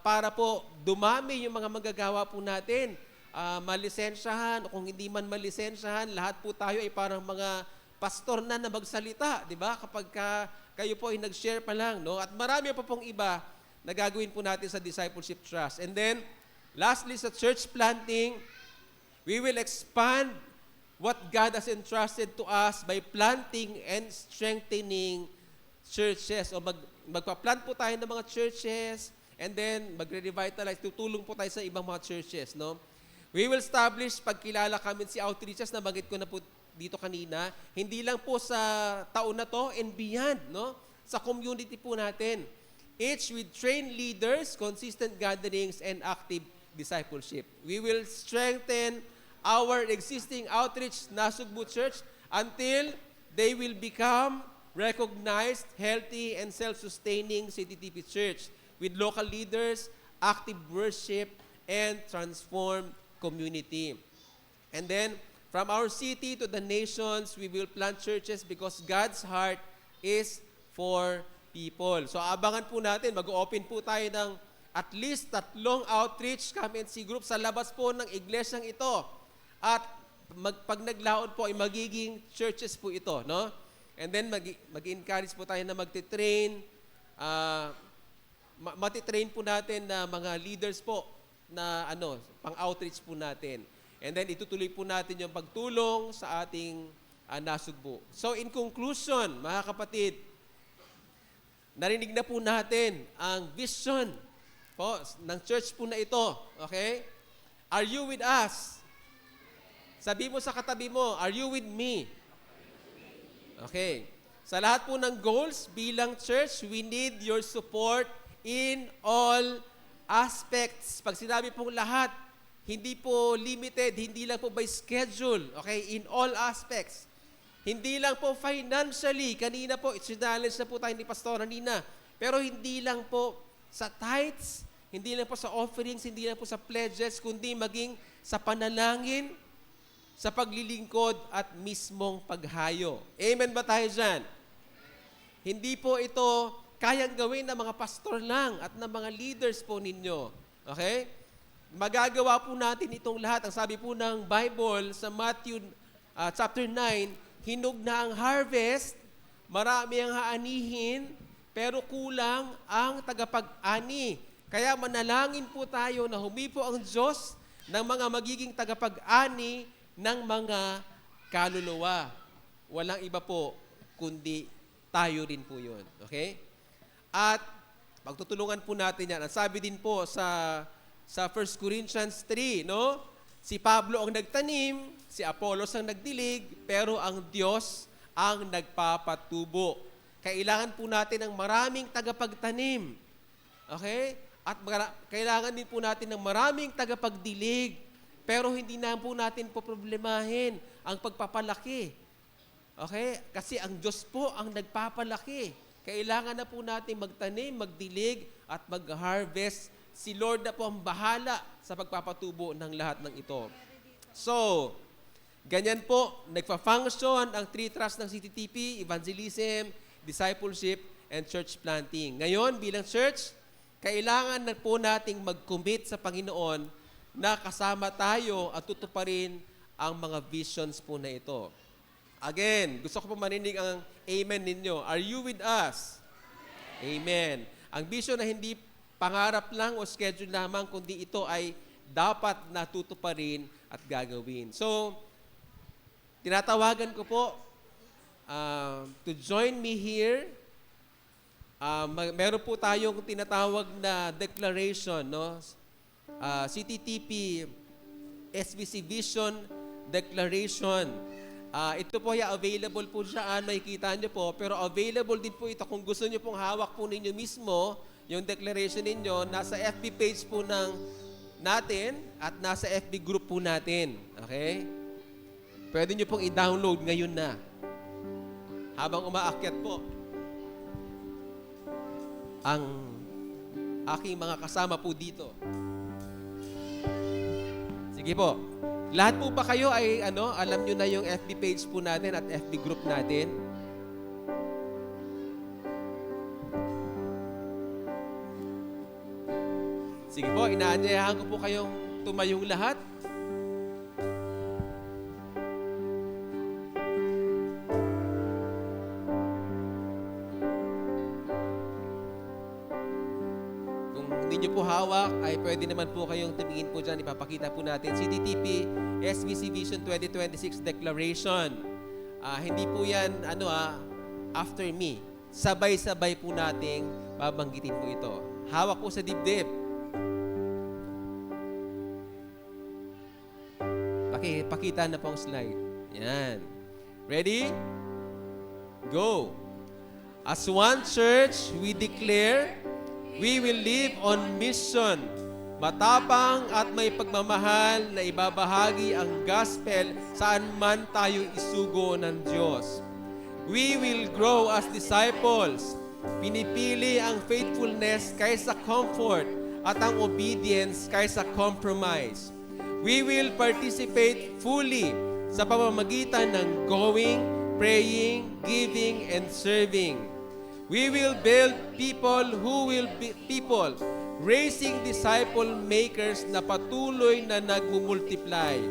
S5: Para po dumami yung mga magagawa po natin. Malisensyahan, o kung hindi man malisensyahan, lahat po tayo ay parang mga pastor na magsalita, di ba? Kapag kayo po ay nag-share pa lang, no? At marami pa pong iba na gagawin po natin sa discipleship trust. And then, lastly, sa church planting, we will expand what God has entrusted to us by planting and strengthening churches. O magpa-plant po tayo ng mga churches and then magre-revitalize. Tutulong po tayo sa ibang mga churches, no? We will establish pagkilala kami si outreaches na bagit ko na po dito kanina, hindi lang po sa taon na to and beyond, no? Sa community po natin. Each with trained leaders, consistent gatherings, and active discipleship. We will strengthen our existing outreach Nasugbu Church until they will become recognized, healthy, and self-sustaining CTTP Church with local leaders, active worship, and transformed community. And then, from our city to the nations, we will plant churches because God's heart is for people. So abangan po natin, mag-open po tayo ng at least 3 outreach come-and-see group sa labas po ng iglesyang ito. At pag naglaon po ay magiging churches po ito, no? And then mag-encourage po tayo na magte-train, matitrain po natin na mga leaders po na pang-outreach po natin. And then itutuloy po natin yung pagtulong sa ating Nasugbu. So in conclusion, mga kapatid, narinig na po natin ang vision po ng church po na ito. Okay? Are you with us? Sabi mo sa katabi mo, are you with me? Okay. Sa lahat po ng goals bilang church, we need your support in all aspects. Pag sinabi pong lahat, hindi po limited, hindi lang po by schedule. Okay? In all aspects. Hindi lang po financially. Kanina po, challenge na po tayo ni Pastora Nina. Pero hindi lang po sa tithes, hindi lang po sa offerings, hindi lang po sa pledges, kundi maging sa panalangin, sa paglilingkod at mismong paghayo. Amen ba tayo dyan? Hindi po ito kayang gawin ng mga pastor lang at ng mga leaders po ninyo. Okay? Magagawa po natin itong lahat. Ang sabi po ng Bible sa Matthew chapter 9, hinog na ang harvest, marami ang haanihin, pero kulang ang tagapag-ani. Kaya manalangin po tayo na humipo ang Diyos ng mga magiging tagapag-ani ng mga kaluluwa. Walang iba po, kundi tayo rin po yun. Okay? At pagtutulungan po natin yan. Ang sabi din po sa 1 Corinthians 3, no? Si Pablo ang nagtanim, si Apollos ang nagdilig, pero ang Diyos ang nagpapatubo. Kailangan po natin ng maraming tagapagtanim. Okay? At kailangan din po natin ng maraming tagapagdilig, pero hindi na po natin poproblemahin ang pagpapalaki. Okay? Kasi ang Diyos po ang nagpapalaki. Kailangan na po natin magtanim, magdilig, at mag-harvest. Si Lord na po ang bahala sa pagpapatubo ng lahat ng ito. So, ganyan po, nagpa-function ang 3 trusts ng CTTP, evangelism, discipleship, and church planting. Ngayon, bilang church, kailangan na po nating mag-commit sa Panginoon na kasama tayo at tutuparin ang mga visions po na ito. Again, gusto ko po marinig ang amen ninyo. Are you with us? Amen. Ang vision na hindi pangarap lang o schedule lamang, kundi ito ay dapat natutuparin at gagawin. So, tinatawagan ko po to join me here. Meron po tayong tinatawag na declaration, no? CTTP SBC Vision Declaration. Ito po ay available po siya, makikita nyo po, pero available din po ito kung gusto nyo pong hawak po ninyo mismo, yung declaration ninyo, nasa FB page po natin at nasa FB group po natin. Okay? Pwede nyo pong i-download ngayon na. Habang umaakyat po ang aking mga kasama po dito. Sige po. Lahat po ba kayo ay alam nyo na yung FB page po natin at FB group natin? Sige po, inaanyayahan ko po kayong tumayong lahat. Kung hindi hindi nyo po hawak, ay pwede naman po kayong tumingin po dyan. Ipapakita po natin. CDTP SBC Vision 2026 Declaration. Hindi po yan, after me. Sabay-sabay po nating babanggitin po ito. Hawak po sa dibdib. Pakita na po ang slide. Yan. Ready? Go. As one church, we declare, we will live on mission. Matapang at may pagmamahal na ibabahagi ang gospel saan man tayo isugo ng Diyos. We will grow as disciples. Pinipili ang faithfulness kaysa comfort at ang obedience kaysa compromise. We will participate fully sa pamamagitan ng going, praying, giving, and serving. We will build people who will be people, raising disciple makers na patuloy na nagmumultiply.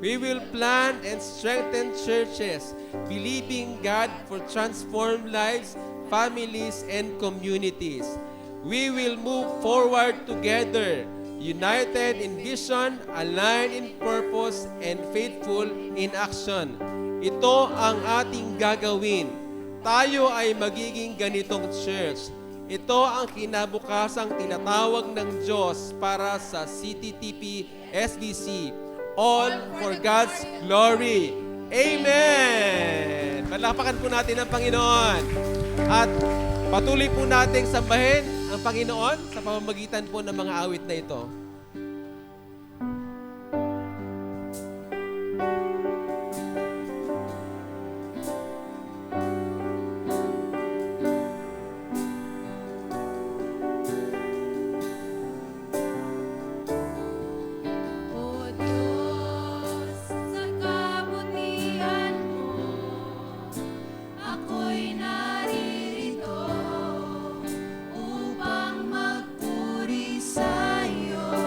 S5: We will plant and strengthen churches, believing God for transformed lives, families, and communities. We will move forward together, united in vision, aligned in purpose, and faithful in action. Ito ang ating gagawin. Tayo ay magiging ganitong church. Ito ang kinabukasang tinatawag ng Diyos para sa CTTP SBC. All for God's glory. Amen! Palapakan po natin ang Panginoon. At patuloy po nating sambahin ang Panginoon sa pamamagitan po ng mga awit na ito.
S2: O Diyos, sa kabutihan mo, ako'y naririto upang magpuri sa iyo.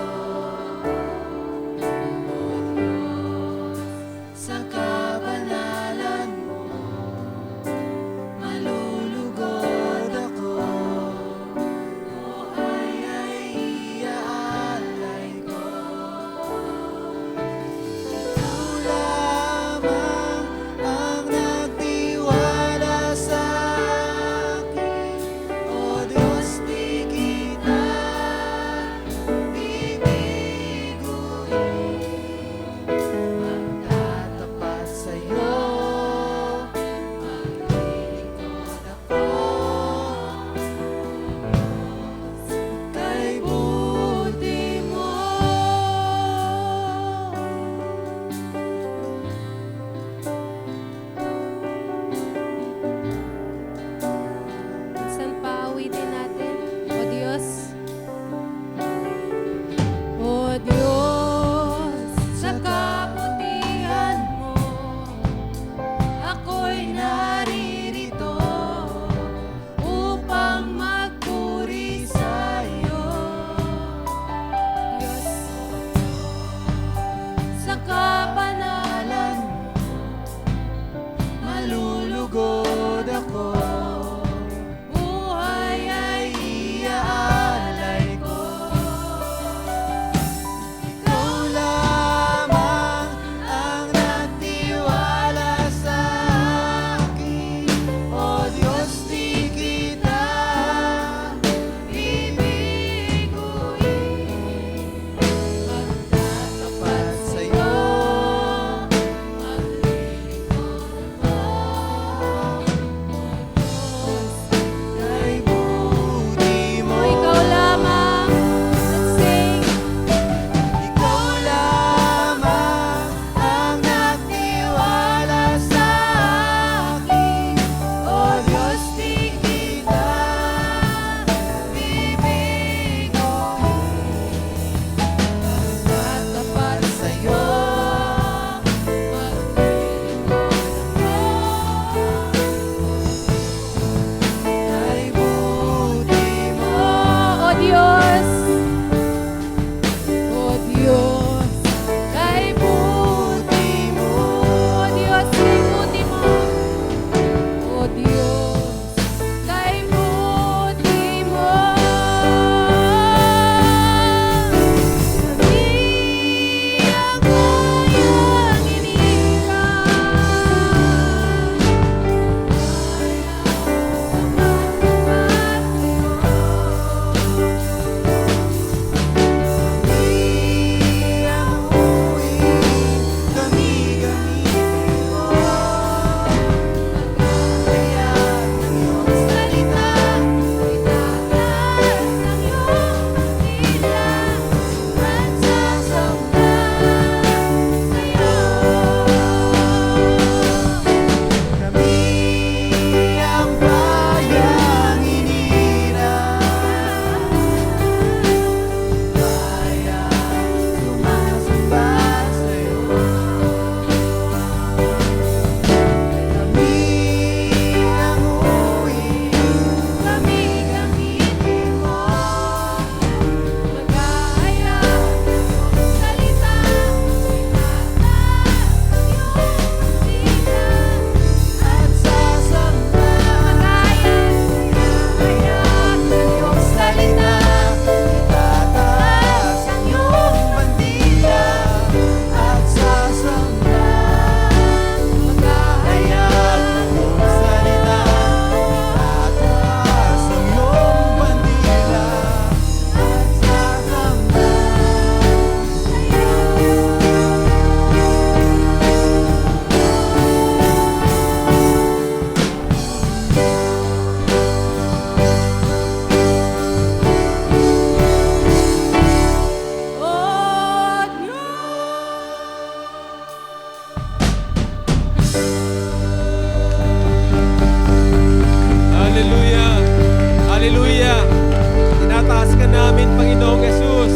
S5: Tinataas ka namin, Panginoong Jesus.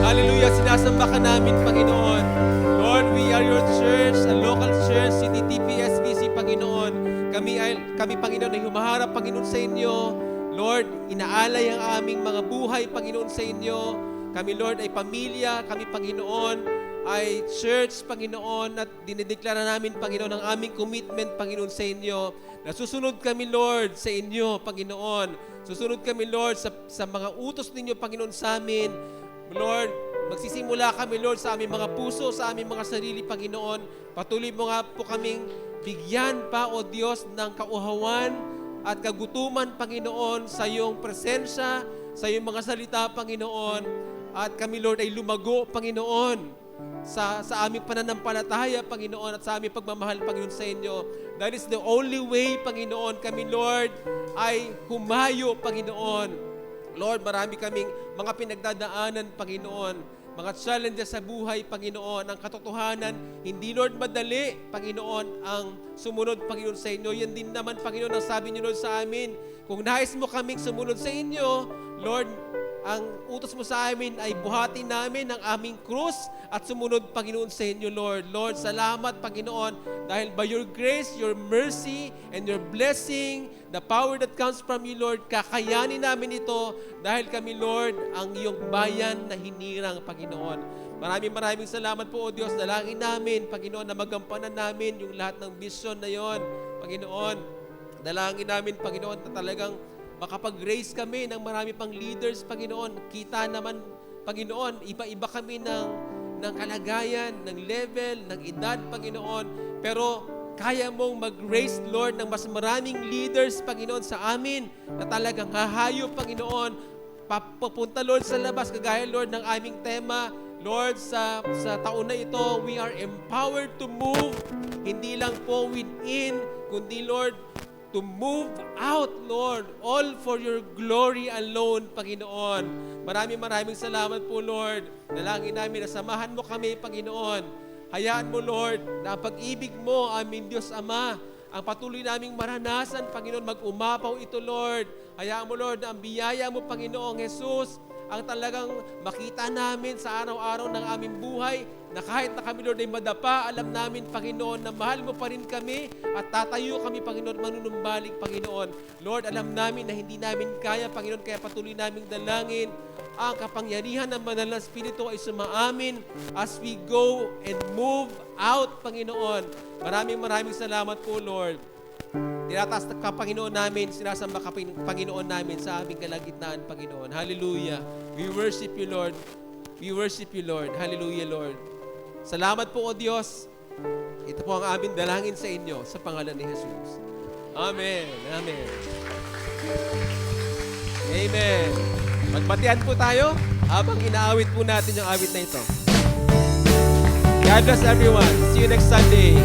S5: Hallelujah, sinasamba ka namin, Panginoon. Lord, we are your church, a local church, CTTP SBC, Panginoon. Kami, Panginoon, ay humaharap, Panginoon, sa inyo. Lord, inaalay ang aming mga buhay, Panginoon, sa inyo. Kami, Lord, ay pamilya. Kami, Panginoon, ay church, Panginoon, at dinideklara namin, Panginoon, ang aming commitment, Panginoon, sa inyo. Nasusunod kami, Lord, sa inyo, Panginoon. Susunod kami, Lord, sa mga utos ninyo, Panginoon, sa amin. Lord, magsisimula kami, Lord, sa aming mga puso, sa aming mga sarili, Panginoon. Patuloy mo nga po kaming bigyan pa, O Diyos, ng kauhawan at kagutuman, Panginoon, sa iyong presensya, sa iyong mga salita, Panginoon. At kami, Lord, ay lumago, Panginoon, sa aming pananampalataya, Panginoon, at sa aming pagmamahal, Panginoon, sa inyo. That is the only way, Panginoon, kami, Lord, ay humayo, Panginoon. Lord, marami kaming mga pinagdadaanan, Panginoon, mga challenges sa buhay, Panginoon. Ang katotohanan, hindi, Lord, madali, Panginoon, ang sumunod, Panginoon, sa inyo. Yan din naman, Panginoon, ang sabi niyo, Lord, sa amin. Kung nais mo kaming sumunod sa inyo, Lord, ang utos mo sa amin ay buhatin namin ang aming krus at sumunod, Panginoon, sa inyo, Lord. Lord, salamat, Panginoon, dahil by your grace, your mercy, and your blessing, the power that comes from you, Lord, kakayanin namin ito dahil kami, Lord, ang iyong bayan na hinirang, Panginoon. Maraming salamat po, O Diyos. Dalangin namin, Panginoon, na magampanan namin yung lahat ng vision na yon, Panginoon. Dalangin namin, Panginoon, na talagang makapag-raise kami ng marami pang leaders, Panginoon. Kita naman, Panginoon, iba-iba kami ng kalagayan, ng level, ng edad, Panginoon. Pero kaya mong mag-raise, Lord, ng mas maraming leaders, Panginoon, sa amin na talagang hahayo, Panginoon. Papunta, Lord, sa labas, kagaya, Lord, ng aming tema. Lord, sa taon na ito, we are empowered to move, hindi lang po within, kundi, Lord, to move out, Lord, all for your glory alone, Panginoon. Maraming salamat po, Lord. Dalangin namin na samahan mo kami, Panginoon. Hayaan mo, Lord, na ang pag-ibig mo, aming Diyos Ama, ang patuloy naming maranasan, Panginoon, mag-umapaw ito, Lord. Hayaan mo, Lord, na ang biyaya mo, Panginoong Jesus, ang talagang makita namin sa araw-araw ng aming buhay, na kahit na kami, Lord, ay madapa, alam namin, Panginoon, na mahal mo pa rin kami at tatayo kami, Panginoon, manunumbalik, Panginoon. Lord, alam namin na hindi namin kaya, Panginoon, kaya patuloy naming dalangin ang kapangyarihan ng Banal na Espiritu ay sumaamin as we go and move out, Panginoon. Maraming salamat po, Lord. Tinataas ka, Panginoon namin, sinasamba ka, Panginoon namin sa aming kalagitnaan, Panginoon. Hallelujah. We worship you, Lord. We worship you, Lord. Hallelujah, Lord. Salamat po, O Diyos. Ito po ang aming dalangin sa inyo sa pangalan ni Jesus. Amen. Amen. Amen. Magbatian po tayo habang inaawit po natin yung awit na ito. God bless everyone. See you next Sunday.